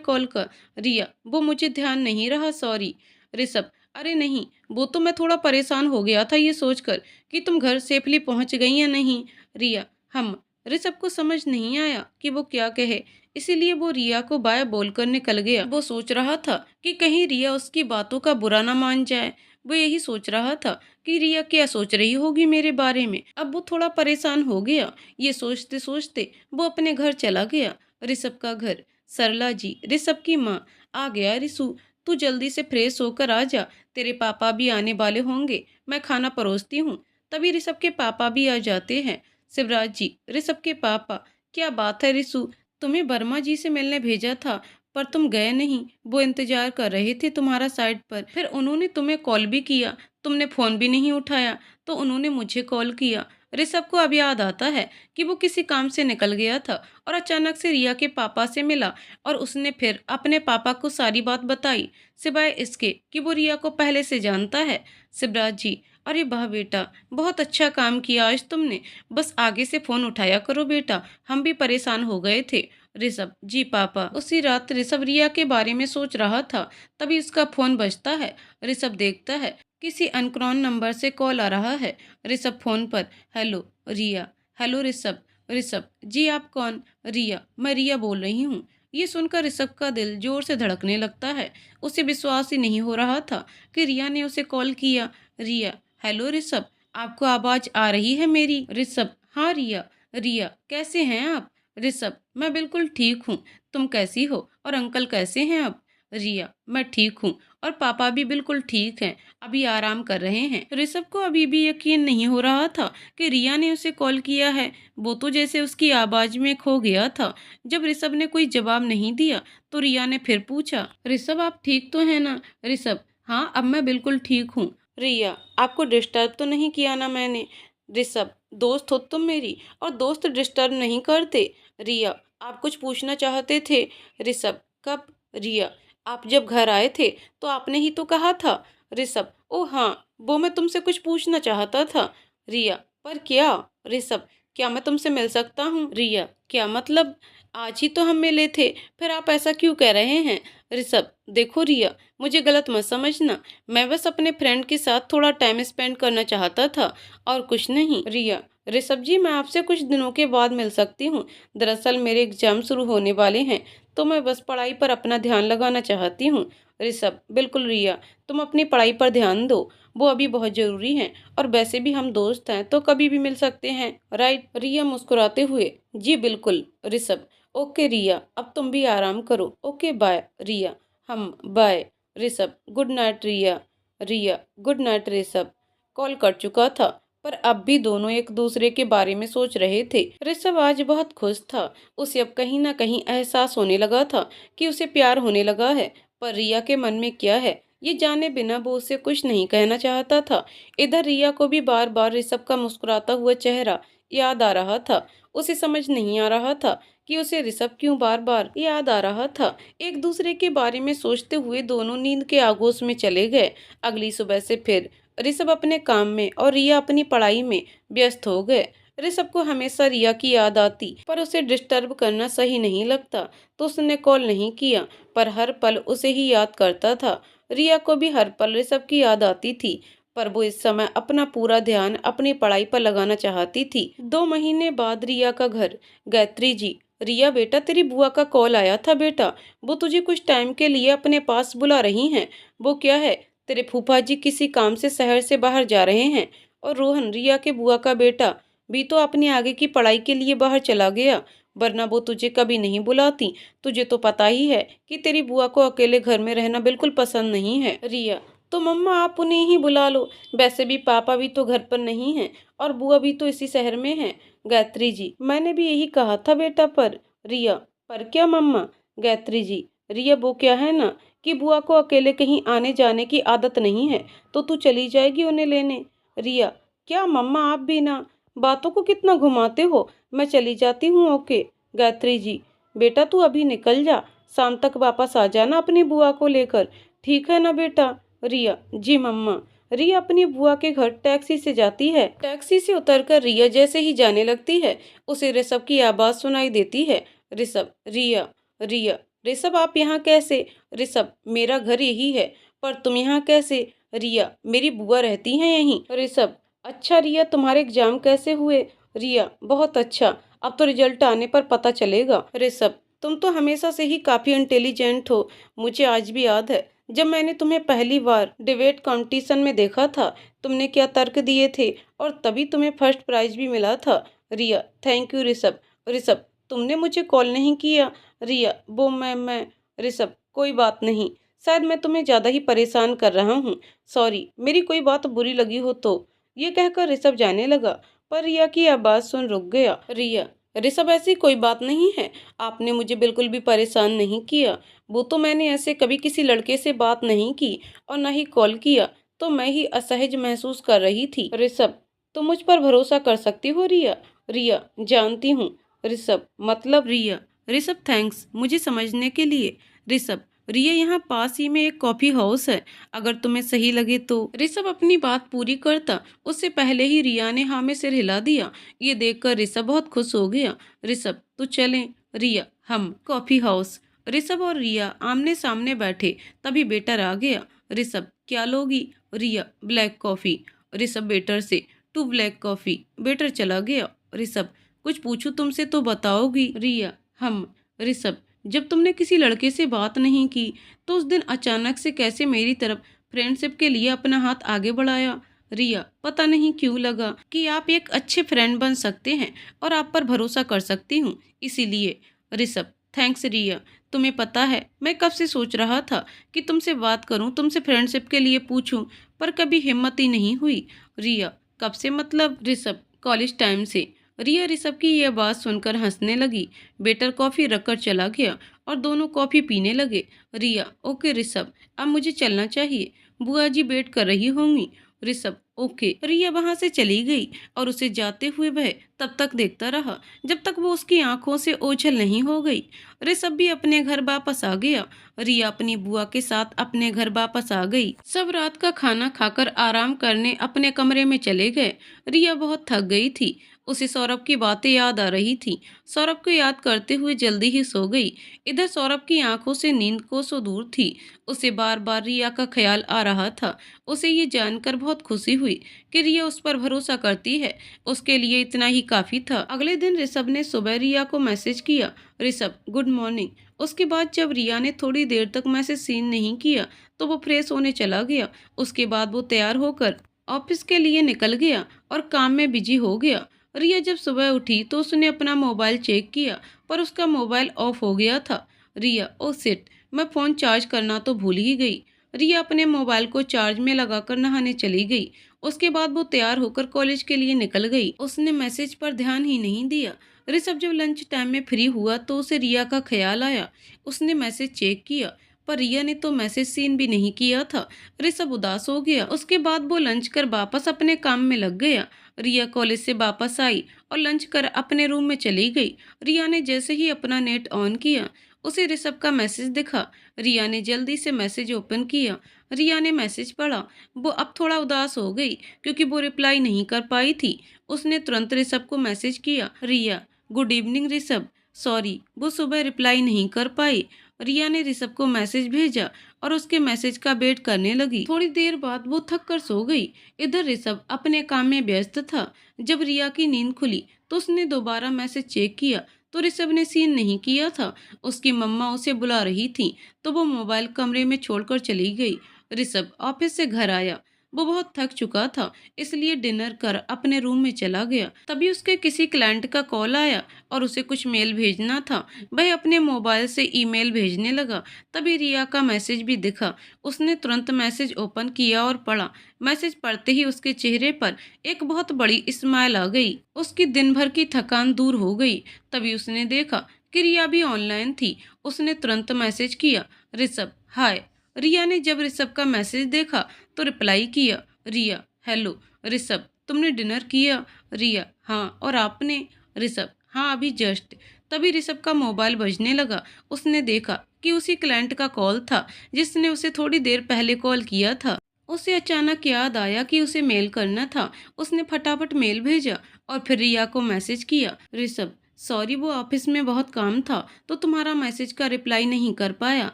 कॉल का। रिया, वो मुझे ध्यान नहीं रहा, सॉरी। ऋषभ, अरे नहीं, वो तो मैं थोड़ा परेशान हो गया था ये सोचकर कि तुम घर सेफली पहुंच गई या नहीं। रिया, हम। ऋषभ को समझ नहीं आया कि वो क्या कहे, इसीलिए वो रिया को बाय बोलकर निकल गया। वो सोच रहा था कि कहीं रिया उसकी बातों का बुरा ना मान जाए। वो यही सोच रहा था कि रिया क्या सोच रही होगी मेरे बारे में। अब वो थोड़ा परेशान हो गया। ये सोचते सोचते वो अपने घर चला गया। ऋषभ का घर। सरला जी, ऋषभ की माँ। आ गया ऋषु, तू जल्दी से फ्रेश होकर आ जा, तेरे पापा भी आने वाले होंगे, मैं खाना परोसती हूँ। तभी ऋषभ के पापा भी आ जाते हैं। शिवराज जी, ऋषभ के पापा, क्या बात है ऋषु, तुम्हें वर्मा जी से मिलने भेजा था पर तुम गए नहीं, वो इंतजार कर रहे थे तुम्हारा साइड पर। फिर उन्होंने तुम्हें कॉल भी किया, तुमने फोन भी नहीं उठाया, तो उन्होंने मुझे कॉल किया। ऋषभ को अब याद आता है कि वो किसी काम से निकल गया था और अचानक से रिया के पापा से मिला और उसने फिर अपने पापा को सारी बात बताई, सिवाय इसके कि वो रिया को पहले से जानता है। शिवराज जी, अरे वाह बेटा, बहुत अच्छा काम किया आज तुमने, बस आगे से फोन उठाया करो बेटा, हम भी परेशान हो गए थे। ऋषभ, जी पापा। उसी रात ऋषभ रिया के बारे में सोच रहा था, तभी उसका फोन बजता है। ऋषभ देखता है किसी अननोन नंबर से कॉल आ रहा है। ऋषभ फोन पर, हेलो रिया। हेलो ऋषभ। ऋषभ, जी आप कौन? रिया, मैं रिया बोल रही हूँ। ये सुनकर ऋषभ का दिल जोर से धड़कने लगता है। उसे विश्वास ही नहीं हो रहा था कि रिया ने उसे कॉल किया। रिया, हेलो ऋषभ, आपको आवाज आ रही है मेरी? ऋषभ, हाँ रिया। रिया, कैसे हैं आप? ऋषभ, मैं बिल्कुल ठीक हूँ, तुम कैसी हो और अंकल कैसे हैं अब? रिया, मैं ठीक हूँ और पापा भी बिल्कुल ठीक हैं, अभी आराम कर रहे हैं। ऋषभ को अभी भी यकीन नहीं हो रहा था कि रिया ने उसे कॉल किया है। वो तो जैसे उसकी आवाज में खो गया था। जब ऋषभ ने कोई जवाब नहीं दिया तो रिया ने फिर पूछा, ऋषभ आप ठीक तो है ना? ऋषभ, हाँ अब मैं बिल्कुल ठीक हूँ। रिया, आपको डिस्टर्ब तो नहीं किया ना मैंने? ऋषभ, दोस्त हो तुम मेरी और दोस्त डिस्टर्ब नहीं करते। रिया, आप कुछ पूछना चाहते थे? ऋषभ, कब? रिया, आप जब घर आए थे तो आपने ही तो कहा था। ऋषभ, ओ हाँ, वो मैं तुमसे कुछ पूछना चाहता था। रिया, पर क्या? ऋषभ, क्या मैं तुमसे मिल सकता हूँ? रिया, क्या मतलब? आज ही तो हम मिले थे, फिर आप ऐसा क्यों कह रहे हैं? ऋषभ, देखो रिया, मुझे गलत मत समझना, मैं बस अपने फ्रेंड के साथ थोड़ा टाइम स्पेंड करना चाहता था और कुछ नहीं। रिया, ऋषभ जी, मैं आपसे कुछ दिनों के बाद मिल सकती हूँ। दरअसल मेरे एग्जाम शुरू होने वाले हैं, तो मैं बस पढ़ाई पर अपना ध्यान लगाना चाहती हूँ। ऋषभ, बिल्कुल रिया, तुम अपनी पढ़ाई पर ध्यान दो, वो अभी बहुत जरूरी है। और वैसे भी हम दोस्त हैं तो कभी भी मिल सकते हैं, राइट? रिया मुस्कुराते हुए, जी बिल्कुल। ऋषभ, ओके रिया, अब तुम भी आराम करो। Okay bye Riya. Hmm bye. Rishabh, good night Riya. Riya, good night Rishabh. Call cut चुका था, पर अब भी दोनों एक दूसरे के बारे में सोच रहे थे। ऋषभ आज बहुत खुश था। उसे अब कहीं ना कहीं एहसास होने लगा था कि उसे प्यार होने लगा है। पर रिया के मन में क्या है, ये जाने बिना वो उससे कुछ नहीं कहना चाहता था। इधर रिया को भी बार बार ऋषभ का मुस्कुराता हुआ चेहरा याद आ रहा था। उसे समझ नहीं आ रहा था कि उसे ऋषभ क्यों बार बार याद आ रहा था। एक दूसरे के बारे में सोचते हुए दोनों नींद के आगोश में चले गए। अगली सुबह से फिर ऋषभ अपने काम में और रिया अपनी पढ़ाई में व्यस्त हो गए। ऋषभ को हमेशा रिया की याद आती, पर उसे डिस्टर्ब करना सही नहीं लगता, तो उसने कॉल नहीं किया। पर हर पल उसे ही याद करता था। रिया को भी हर पल ऋषभ की याद आती थी, पर वो इस समय अपना पूरा ध्यान अपनी पढ़ाई पर लगाना चाहती थी। 2 महीने बाद रिया का घर। गायत्री जी, रिया बेटा, तेरी बुआ का कॉल आया था बेटा, वो तुझे कुछ टाइम के लिए अपने पास बुला रही हैं। वो क्या है, तेरे फूफा जी किसी काम से शहर से बाहर जा रहे हैं, और रोहन, रिया के बुआ का बेटा, भी तो अपने आगे की पढ़ाई के लिए बाहर चला गया, वरना वो तुझे कभी नहीं बुलाती। तुझे तो पता ही है कि तेरी बुआ को अकेले घर में रहना बिल्कुल पसंद नहीं है। रिया, तो मम्मा आप उन्हें ही बुला लो, वैसे भी पापा भी तो घर पर नहीं है और बुआ भी तो इसी शहर में है। गायत्री जी, मैंने भी यही कहा था बेटा। पर रिया, पर क्या मम्मा? गायत्री जी, रिया वो क्या है ना कि बुआ को अकेले कहीं आने जाने की आदत नहीं है, तो तू चली जाएगी उन्हें लेने। रिया, क्या मम्मा आप भी ना, बातों को कितना घुमाते हो, मैं चली जाती हूँ, ओके। गायत्री जी, बेटा तू अभी निकल जा, शाम तक वापस आ जाना अपनी बुआ को लेकर, ठीक है ना बेटा? रिया, जी मम्मा। रिया अपनी बुआ के घर टैक्सी से जाती है। टैक्सी से उतरकर रिया जैसे ही जाने लगती है, उसे ऋषभ की आवाज सुनाई देती है। ऋषभ, रिया। रिया, ऋषभ आप यहाँ कैसे? ऋषभ, मेरा घर यही है, पर तुम यहाँ कैसे? रिया, मेरी बुआ रहती हैं यहीं। ऋषभ, अच्छा रिया, तुम्हारे एग्जाम कैसे हुए? रिया, बहुत अच्छा, अब तो रिजल्ट आने पर पता चलेगा। ऋषभ, तुम तो हमेशा से ही काफी इंटेलिजेंट हो, मुझे आज भी याद है जब मैंने तुम्हें पहली बार डिबेट कंपटीशन में देखा था, तुमने क्या तर्क दिए थे, और तभी तुम्हें फर्स्ट प्राइज भी मिला था। रिया, थैंक यू ऋषभ। ऋषभ, तुमने मुझे कॉल नहीं किया। रिया, वो मैं ऋषभ, कोई बात नहीं, शायद मैं तुम्हें ज़्यादा ही परेशान कर रहा हूँ, सॉरी, मेरी कोई बात बुरी लगी हो तो। ये कहकर ऋषभ जाने लगा, पर रिया की आवाज़ सुन रुक गया। रिया, ऋषभ ऐसी कोई बात नहीं है, आपने मुझे बिल्कुल भी परेशान नहीं किया, वो तो मैंने ऐसे कभी किसी लड़के से बात नहीं की और न ही कॉल किया, तो मैं ही असहज महसूस कर रही थी। ऋषभ, तुम मुझ पर भरोसा कर सकती हो रिया। रिया, जानती हूँ। ऋषभ, मतलब? रिया, ऋषभ थैंक्स मुझे समझने के लिए। ऋषभ, रिया यहाँ पास ही में एक कॉफी हाउस है, अगर तुम्हें सही लगे तो। ऋषभ अपनी बात पूरी करता उससे पहले ही रिया ने हाँ में सिर हिला दिया। ये देखकर ऋषभ बहुत खुश हो गया। ऋषभ, तो चलें? रिया, हम कॉफी हाउस। ऋषभ और रिया आमने सामने बैठे, तभी वेटर आ गया। ऋषभ, क्या लोगी? रिया, ब्लैक कॉफी। ऋषभ वेटर से, 2 ब्लैक कॉफी। वेटर चला गया। ऋषभ, कुछ पूछूं तुमसे तो बताओगी? रिया, हम। ऋषभ, जब तुमने किसी लड़के से बात नहीं की तो उस दिन अचानक से कैसे मेरी तरफ फ्रेंडशिप के लिए अपना हाथ आगे बढ़ाया? रिया, पता नहीं क्यों लगा कि आप एक अच्छे फ्रेंड बन सकते हैं और आप पर भरोसा कर सकती हूँ, इसीलिए। ऋषभ, थैंक्स रिया, तुम्हें पता है मैं कब से सोच रहा था कि तुमसे बात करूं, तुमसे फ्रेंडशिप के लिए पूछूं, पर कभी हिम्मत ही नहीं हुई। रिया, कब से मतलब? ऋषभ, कॉलेज टाइम से। रिया ऋषभ की यह बात सुनकर हंसने लगी। वेटर कॉफी रखकर चला गया और दोनों कॉफी पीने लगे। रिया, ओके ऋषभ, अब मुझे चलना चाहिए, बुआ जी वेट कर रही होंगी। ऋषभ ओके। रिया वहां से चली गई और उसे जाते हुए वह तब तक देखता रहा जब तक वो उसकी आंखों से ओझल नहीं हो गई। ऋषभ भी अपने घर वापस आ गया। रिया अपनी बुआ के साथ अपने घर वापस आ गई। सब रात का खाना खाकर आराम करने अपने कमरे में चले गए। रिया बहुत थक गई थी। उसे सौरभ की बातें याद आ रही थी। सौरभ को याद करते हुए जल्दी ही सो गई। इधर सौरभ की आंखों से नींद कोसों दूर थी। उसे बार बार रिया का ख्याल आ रहा था। उसे ये जानकर बहुत खुशी हुई कि रिया उस पर भरोसा करती है। उसके लिए इतना ही काफी था। अगले दिन ऋषभ ने सुबह रिया को मैसेज किया, ऋषभ गुड मॉर्निंग। उसके बाद जब रिया ने थोड़ी देर तक मैसेज सीन नहीं किया तो वो फ्रेश होने चला गया। उसके बाद वो तैयार होकर ऑफिस के लिए निकल गया और काम में बिजी हो गया। रिया जब सुबह उठी तो उसने अपना मोबाइल चेक किया पर उसका मोबाइल ऑफ हो गया था। रिया ओ शिट, मैं फ़ोन चार्ज करना तो भूल ही गई। रिया अपने मोबाइल को चार्ज में लगाकर नहाने चली गई। उसके बाद वो तैयार होकर कॉलेज के लिए निकल गई। उसने मैसेज पर ध्यान ही नहीं दिया। ऋषभ जब लंच टाइम में फ्री हुआ तो उसे रिया का ख्याल आया। उसने मैसेज चेक किया पर रिया ने तो मैसेज सीन भी नहीं किया था। ऋषभ उदास हो गया। उसके बाद वो लंच कर वापस अपने काम में लग गया। रिया कॉलेज से वापस आई और लंच कर अपने रूम में चली गई। रिया ने जैसे ही अपना नेट ऑन किया उसे ऋषभ का मैसेज दिखा। रिया ने जल्दी से मैसेज ओपन किया। रिया ने मैसेज पढ़ा। वो अब थोड़ा उदास हो गई क्योंकि वो रिप्लाई नहीं कर पाई थी। उसने तुरंत ऋषभ को मैसेज किया, रिया गुड इवनिंग ऋषभ, सॉरी वो सुबह रिप्लाई नहीं कर पाई। रिया ने ऋषभ को मैसेज भेजा और उसके मैसेज का वेट करने लगी। थोड़ी देर बाद वो थक कर सो गई। इधर ऋषभ अपने काम में व्यस्त था। जब रिया की नींद खुली तो उसने दोबारा मैसेज चेक किया तो ऋषभ ने सीन नहीं किया था। उसकी मम्मा उसे बुला रही थी तो वो मोबाइल कमरे में छोड़कर चली गई। ऋषभ ऑफिस से घर आया। वो बहुत थक चुका था इसलिए डिनर कर अपने रूम में चला गया। तभी उसके किसी क्लाइंट का कॉल आया और उसे कुछ मेल भेजना था। वह अपने मोबाइल से ईमेल भेजने लगा। तभी रिया का मैसेज भी दिखा। उसने तुरंत मैसेज ओपन किया और पढ़ा। मैसेज पढ़ते ही उसके चेहरे पर एक बहुत बड़ी स्माइल आ गई। उसकी दिन भर की थकान दूर हो गई। तभी उसने देखा कि रिया भी ऑनलाइन थी। उसने तुरंत मैसेज किया, ऋषभ हाय। रिया ने जब ऋषभ का मैसेज देखा तो रिप्लाई किया, रिया हेलो। ऋषभ तुमने डिनर किया? रिया हाँ, और आपने? ऋषभ हाँ अभी जस्ट। तभी ऋषभ का मोबाइल बजने लगा। उसने देखा कि उसी क्लाइंट का कॉल था जिसने उसे थोड़ी देर पहले कॉल किया था। उसे अचानक याद आया कि उसे मेल करना था। उसने फटाफट मेल भेजा और फिर रिया को मैसेज किया, ऋषभ सॉरी वो ऑफिस में बहुत काम था तो तुम्हारा मैसेज का रिप्लाई नहीं कर पाया।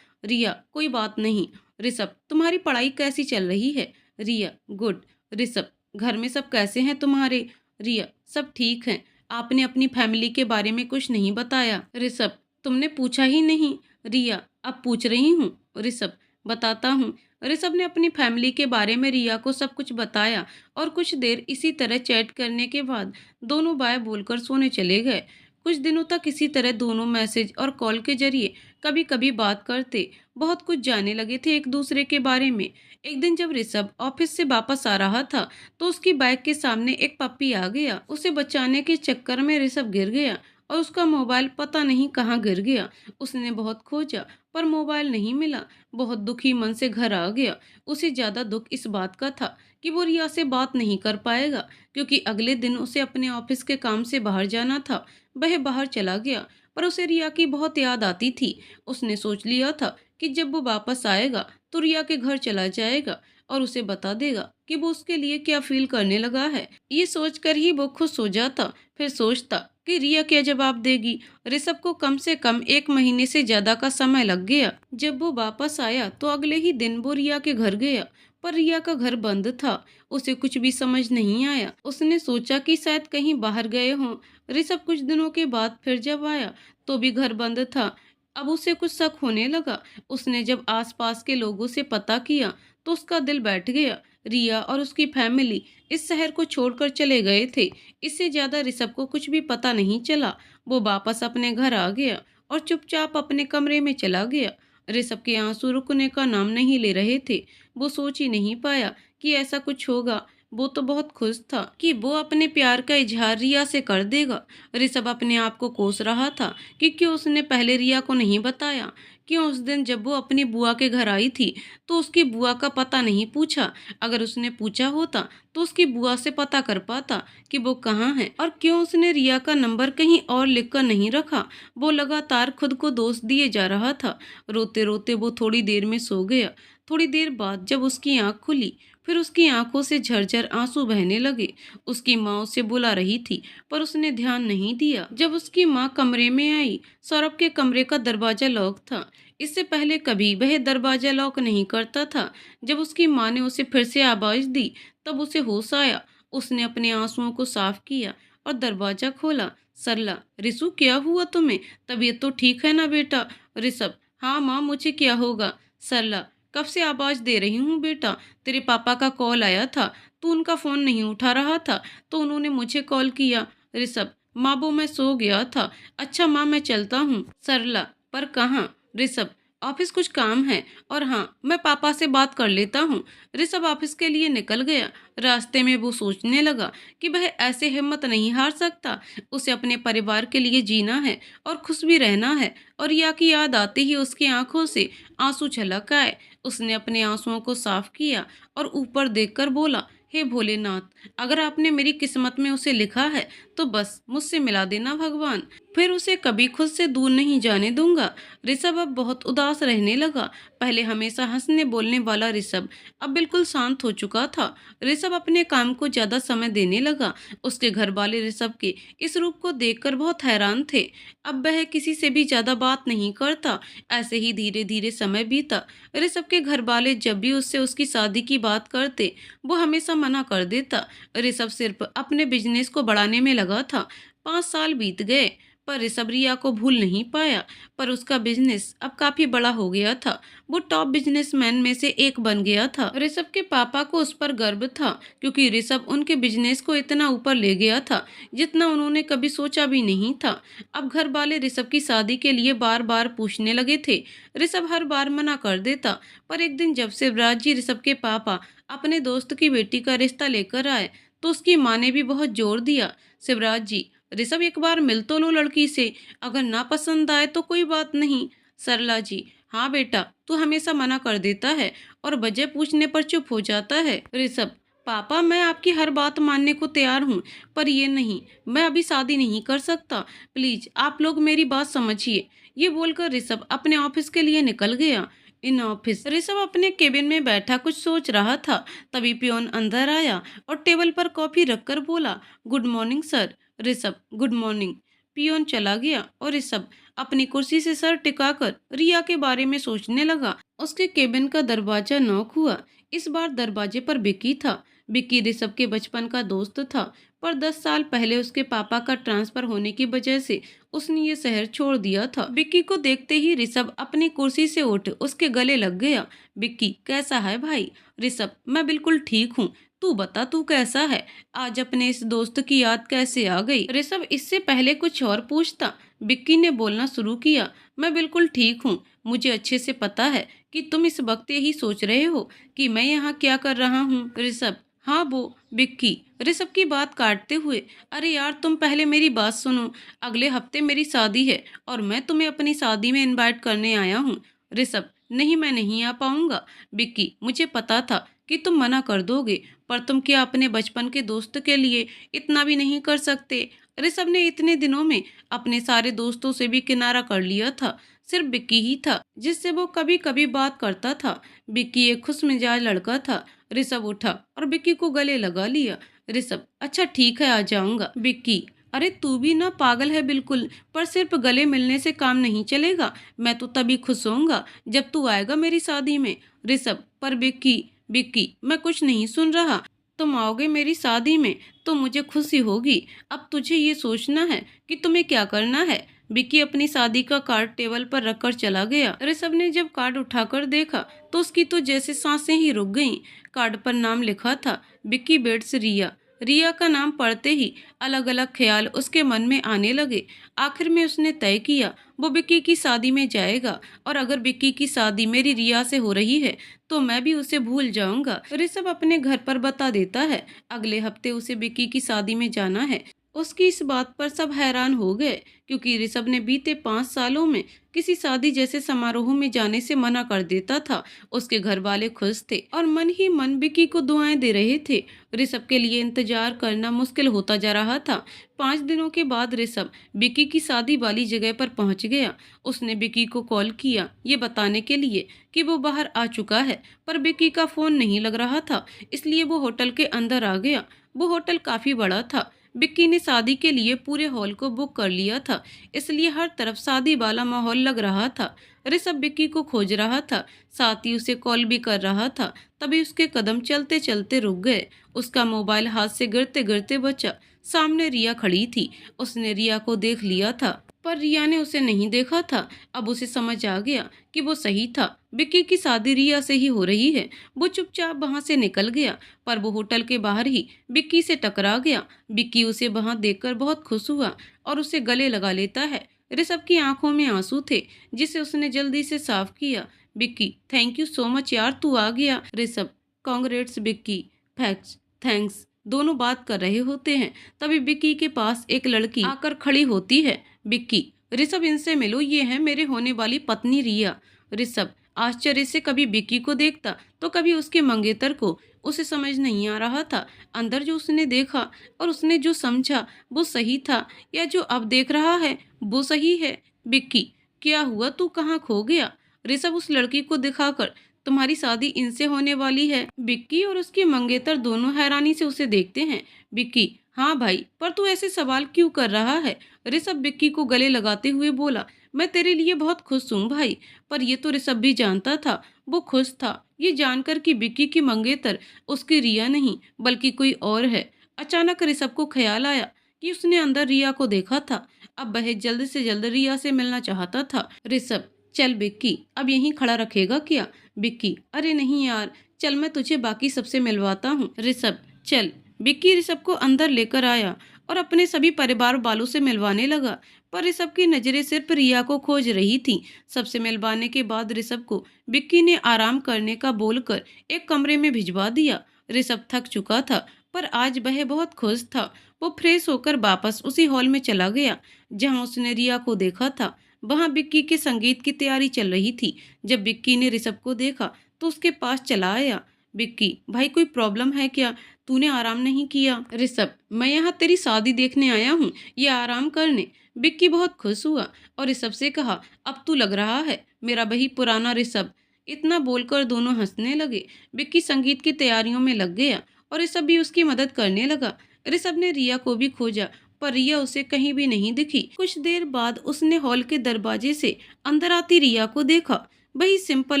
रिया कोई बात नहीं। ऋषभ तुम्हारी पढ़ाई कैसी चल रही है? रिया गुड। ऋषभ घर में सब कैसे हैं तुम्हारे? रिया सब ठीक हैं। आपने अपनी फैमिली के बारे में कुछ नहीं बताया। ऋषभ तुमने पूछा ही नहीं। रिया अब पूछ रही हूँ। ऋषभ बताता हूँ। ऋषभ ने अपनी फैमिली के बारे में रिया को सब कुछ बताया और कुछ देर इसी तरह चैट करने के बाद दोनों बाय बोलकर सोने चले गए। कुछ दिनों तक इसी तरह दोनों मैसेज और कॉल के जरिए कभी कभी बात करते, बहुत कुछ जानने लगे थे एक दूसरे के बारे में। एक दिन जब ऋषभ ऑफिस से वापस आ रहा था तो उसकी बाइक के सामने एक पप्पी आ गया। उसे बचाने के चक्कर में ऋषभ गिर गया और उसका मोबाइल पता नहीं कहाँ गिर गया। उसने बहुत खोजा पर मोबाइल नहीं मिला। बहुत दुखी मन से घर आ गया। उसे ज्यादा दुख इस बात का था कि वो रिया से बात नहीं कर पाएगा क्योंकि अगले दिन उसे अपने ऑफिस के काम से बाहर जाना था। वह बाहर चला गया पर उसे रिया की बहुत याद आती थी। उसने सोच लिया था कि जब वो वापस आएगा तो रिया के घर चला जाएगा और उसे बता देगा कि वो उसके लिए क्या फील करने लगा है। ये सोचकर ही वो खुश हो जाता। फिर सोचता कि रिया क्या जवाब देगी। ऋषभ को कम से कम 1 महीने से ज्यादा का समय लग गया। जब वो वापस आया तो अगले ही दिन वो रिया के घर गया पर रिया का घर बंद था। उसे कुछ भी समझ नहीं आया। उसने सोचा कि शायद कहीं बाहर गए हों। ऋषभ कुछ दिनों के बाद फिर जब आया तो भी घर बंद था। अब उसे कुछ शक होने लगा। उसने जब आसपास के लोगों से पता किया तो उसका दिल बैठ गया। रिया और उसकी फैमिली इस शहर को छोड़कर चले गए थे। इससे ज्यादा ऋषभ को कुछ भी पता नहीं चला। वो वापस अपने घर आ गया और चुपचाप अपने कमरे में चला गया। ऋषभ के आंसू रुकने का नाम नहीं ले रहे थे। वो सोच ही नहीं पाया कि ऐसा कुछ होगा। वो तो बहुत खुश था कि वो अपने प्यार का इजहार रिया से कर देगा। ऋषभ अपने आप को कोस रहा था कि क्यों उसने पहले रिया को नहीं बताया, क्यों उस दिन जब वो अपनी बुआ के घर आई थी तो उसकी बुआ का पता नहीं पूछा। अगर उसने पूछा होता तो उसकी बुआ से पता कर पाता कि वो कहाँ है, और क्यों उसने रिया का नंबर कहीं और लिख कर नहीं रखा। वो लगातार खुद को दोष दिए जा रहा था। रोते रोते वो थोड़ी देर में सो गया। थोड़ी देर बाद जब उसकी आंख खुली, फिर उसकी आंखों से झरझर आंसू बहने लगे। उसकी माँ उसे बुला रही थी पर उसने ध्यान नहीं दिया। जब उसकी माँ कमरे में आई, सौरभ के कमरे का दरवाजा लॉक था। इससे पहले कभी वह दरवाजा लॉक नहीं करता था। जब उसकी माँ ने उसे फिर से आवाज दी तब उसे होश आया। उसने अपने आंसुओं को साफ किया और दरवाजा खोला। सरला, रिसु क्या हुआ तुम्हें? तबीयत तो ठीक है ना बेटा? ऋषभ, हाँ माँ, मुझे क्या होगा? सरला, कब से आवाज दे रही हूँ बेटा, तेरे पापा का कॉल आया था, तू उनका फोन नहीं उठा रहा था तो उन्होंने मुझे कॉल किया। ऋषभ, माँ वो मैं सो गया था। अच्छा माँ, मैं चलता हूँ। सरला, पर कहाँ? ऋषभ, ऑफिस कुछ काम है, और हाँ मैं पापा से बात कर लेता हूँ। ऋषभ ऑफिस के लिए निकल गया। रास्ते में वो सोचने लगा कि वह ऐसे हिम्मत नहीं हार सकता। उसे अपने परिवार के लिए जीना है और खुश भी रहना है। और रिया की याद आते ही उसकी आंखों से आंसू छलक आए। उसने अपने आंसुओं को साफ किया और ऊपर देखकर बोला, हे भोलेनाथ, अगर आपने मेरी किस्मत में उसे लिखा है तो बस मुझसे मिला देना भगवान, फिर उसे कभी खुद से दूर नहीं जाने दूंगा। ऋषभ अब बहुत उदास रहने लगा। पहले हमेशा हंसने बोलने वाला ऋषभ अब बिल्कुल शांत हो चुका था। ऋषभ अपने काम को ज्यादा समय देने लगा। उसके घर वाले ऋषभ के इस रूप को देखकर बहुत हैरान थे। अब वह किसी से भी ज्यादा बात नहीं करता। ऐसे ही धीरे धीरे समय बीता। ऋषभ के घर वाले जब भी उससे उसकी शादी की बात करते वो हमेशा मना कर देता। ऋषभ सिर्फ अपने बिजनेस को बढ़ाने में लगा था। 5 साल बीत गए पर ऋषभ रिया को भूल नहीं पाया। पर उसका बिजनेस अब काफी बड़ा हो गया था। वो टॉप बिजनेसमैन में से एक बन गया था। ऋषभ के पापा को उस पर गर्व था क्योंकि ऋषभ उनके बिजनेस को इतना ऊपर ले गया था जितना उन्होंने कभी सोचा भी नहीं था। अब घर वाले ऋषभ की शादी के लिए बार बार पूछने लगे थे। ऋषभ हर बार मना कर देता। पर एक दिन जब शिवराज जी, ऋषभ के पापा, अपने दोस्त की बेटी का रिश्ता लेकर आए तो उसकी माँ ने भी बहुत जोर दिया। शिवराज जी, ऋषभ एक बार मिल तो लो लड़की से, अगर ना पसंद आए तो कोई बात नहीं। सरला जी, हाँ बेटा, तू हमेशा मना कर देता है और वजह पूछने पर चुप हो जाता है। ऋषभ, पापा मैं आपकी हर बात मानने को तैयार हूँ, पर ये नहीं, मैं अभी शादी नहीं कर सकता, प्लीज आप लोग मेरी बात समझिए। ये बोलकर ऋषभ अपने ऑफिस के लिए निकल गया। इन ऑफिस ऋषभ अपने केबिन में बैठा कुछ सोच रहा था। तभी पियोन अंदर आया और टेबल पर कॉफी रखकर बोला, good morning sir. Rishabh, good morning. Peon चला गया और ऋषभ अपनी कुर्सी से सर टिकाकर रिया के बारे में सोचने लगा। उसके केबिन का दरवाजा नॉक हुआ। इस बार दरवाजे पर विक्की था। विक्की ऋषभ के बचपन का दोस्त था, पर 10 साल पहले उसके पापा का ट्रांसफर होने की वजह से उसने ये शहर छोड़ दिया था। विक्की को देखते ही ऋषभ अपनी कुर्सी से उठ उसके गले लग गया। विक्की, कैसा है भाई? ऋषभ, मैं बिल्कुल ठीक हूँ, तू बता तू कैसा है? आज अपने इस दोस्त की याद कैसे आ गई? ऋषभ इससे पहले कुछ और पूछता, विक्की ने बोलना शुरू किया, मैं बिल्कुल ठीक हूँ, मुझे अच्छे से पता है कि तुम इस वक्त यही सोच रहे हो कि मैं यहाँ क्या कर रहा हूँ। ऋषभ, हाँ वो। विक्की ऋषभ की बात काटते हुए, अरे यार तुम पहले मेरी बात सुनो, अगले हफ्ते मेरी शादी है और मैं तुम्हें अपनी शादी में इनवाइट करने आया हूँ। ऋषभ, नहीं मैं नहीं आ पाऊंगा। विक्की, मुझे पता था कि तुम मना कर दोगे, पर तुम क्या अपने बचपन के दोस्त के लिए इतना भी नहीं कर सकते? ऋषभ ने इतने दिनों में अपने सारे दोस्तों से भी किनारा कर लिया था। सिर्फ विक्की ही था जिससे वो कभी कभी बात करता था। विक्की एक खुश मिजाज लड़का था। ऋषभ उठा और विक्की को गले लगा लिया। ऋषभ, अच्छा ठीक है, आ जाऊंगा। विक्की, अरे तू भी ना पागल है बिल्कुल, पर सिर्फ गले मिलने से काम नहीं चलेगा, मैं तो तभी खुश होऊंगा जब तू आएगा मेरी शादी में। ऋषभ, पर विक्की, विक्की मैं कुछ नहीं सुन रहा, तुम आओगे मेरी शादी में तो मुझे खुशी होगी। अब तुझे ये सोचना है कि तुम्हें क्या करना है। विक्की अपनी शादी का कार्ड टेबल पर रखकर चला गया। ऋषभ ने जब कार्ड उठाकर देखा तो उसकी तो जैसे सांसें ही रुक गईं। कार्ड पर नाम लिखा था, विक्की बेट्स रिया। रिया का नाम पढ़ते ही अलग अलग ख्याल उसके मन में आने लगे। आखिर में उसने तय किया वो विक्की की शादी में जाएगा, और अगर विक्की की शादी मेरी रिया से हो रही है तो मैं भी उसे भूल जाऊंगा। ऋषभ अपने घर पर बता देता है अगले हफ्ते उसे विक्की की शादी में जाना है। उसकी इस बात पर सब हैरान हो गए, क्योंकि ऋषभ ने बीते 5 सालों में किसी शादी जैसे समारोह में जाने से मना कर देता था। उसके घर वाले खुश थे और मन ही मन विक्की को दुआएं दे रहे थे। ऋषभ के लिए इंतजार करना मुश्किल होता जा रहा था। 5 दिनों के बाद ऋषभ विक्की की शादी वाली जगह पर पहुंच गया। उसने विक्की को कॉल किया ये बताने के लिए कि वो बाहर आ चुका है, पर विक्की का फोन नहीं लग रहा था, इसलिए वो होटल के अंदर आ गया। वो होटल काफी बड़ा था। विक्की ने शादी के लिए पूरे हॉल को बुक कर लिया था, इसलिए हर तरफ शादी वाला माहौल लग रहा था। ऋषभ विक्की को खोज रहा था, साथ ही उसे कॉल भी कर रहा था। तभी उसके कदम चलते चलते रुक गए। उसका मोबाइल हाथ से गिरते गिरते बचा। सामने रिया खड़ी थी। उसने रिया को देख लिया था, पर रिया ने उसे नहीं देखा था। अब उसे समझ आ गया कि वो सही था, विक्की की शादी रिया से ही हो रही है। वो चुपचाप वहां से निकल गया, पर वो होटल के बाहर ही विक्की से टकरा गया। विक्की उसे वहां देखकर बहुत खुश हुआ और उसे गले लगा लेता है। ऋषभ की आंखों में आंसू थे, जिसे उसने जल्दी से साफ किया। Vicky, thank you so much यार, तू आ गया। Rishabh, congrats Vicky. Thanks thanks दोनों बात कर रहे होते हैं, तभी विक्की के पास एक लड़की आकर खड़ी होती है। विक्की, ऋषभ इनसे मिलो, ये है मेरे होने वाली पत्नी रिया। ऋषभ आश्चर्य से कभी विक्की को देखता तो कभी उसके मंगेतर को। उसे समझ नहीं आ रहा था अंदर जो उसने देखा और उसने जो समझा वो सही था, या जो अब देख रहा है वो सही है। विक्की, क्या हुआ, तू कहाँ खो गया? ऋषभ उस लड़की को दिखाकर, तुम्हारी शादी इनसे होने वाली है। विक्की और उसके मंगेतर दोनों हैरानी से उसे देखते हैं। विक्की, हाँ भाई, पर तू ऐसे सवाल क्यों कर रहा है? ऋषभ विक्की को गले लगाते हुए बोला, मैं तेरे लिए बहुत खुश हूँ भाई। पर ये तो ऋषभ भी जानता था। वो खुश था ये जानकर कि विक्की की मंगेतर उसकी रिया नहीं बल्कि कोई और है। अचानक ऋषभ को ख्याल आया कि उसने अंदर रिया को देखा था। अब वह जल्द से जल्द रिया से मिलना चाहता था। ऋषभ, चल विक्की, अब यहीं खड़ा रखेगा क्या? विक्की, अरे नहीं यार, चल मैं तुझे बाकी सबसे मिलवाता हूँ। ऋषभ, चल। विक्की ऋषभ को अंदर लेकर आया और अपने सभी परिवार वालों से मिलवाने लगा, पर ऋषभ की नजरें सिर्फ रिया को खोज रही थी। सबसे मिलवाने के बाद ऋषभ को विक्की ने आराम करने का बोलकर एक कमरे में भिजवा दिया। ऋषभ थक चुका था, पर आज वह बहुत खुश था। वो फ्रेश होकर वापस उसी हॉल में चला गया जहां उसने रिया को देखा था। वहां विक्की के संगीत की तैयारी चल रही थी। जब विक्की ने ऋषभ को देखा तो उसके पास चला आया। विक्की, भाई कोई प्रॉब्लम है क्या? तूने आराम नहीं किया? ऋषभ, मैं यहाँ तेरी शादी देखने आया हूँ, ये आराम करने। विक्की बहुत खुश हुआ और ऋषभ से कहा, अब तू लग रहा है मेरा वही पुराना ऋषभ। इतना बोलकर दोनों हंसने लगे। विक्की संगीत की तैयारियों में लग गया और ऋषभ भी उसकी मदद करने लगा। ऋषभ ने रिया को भी खोजा, पर रिया उसे कहीं भी नहीं दिखी। कुछ देर बाद उसने हॉल के दरवाजे से अंदर आती रिया को देखा। वही सिंपल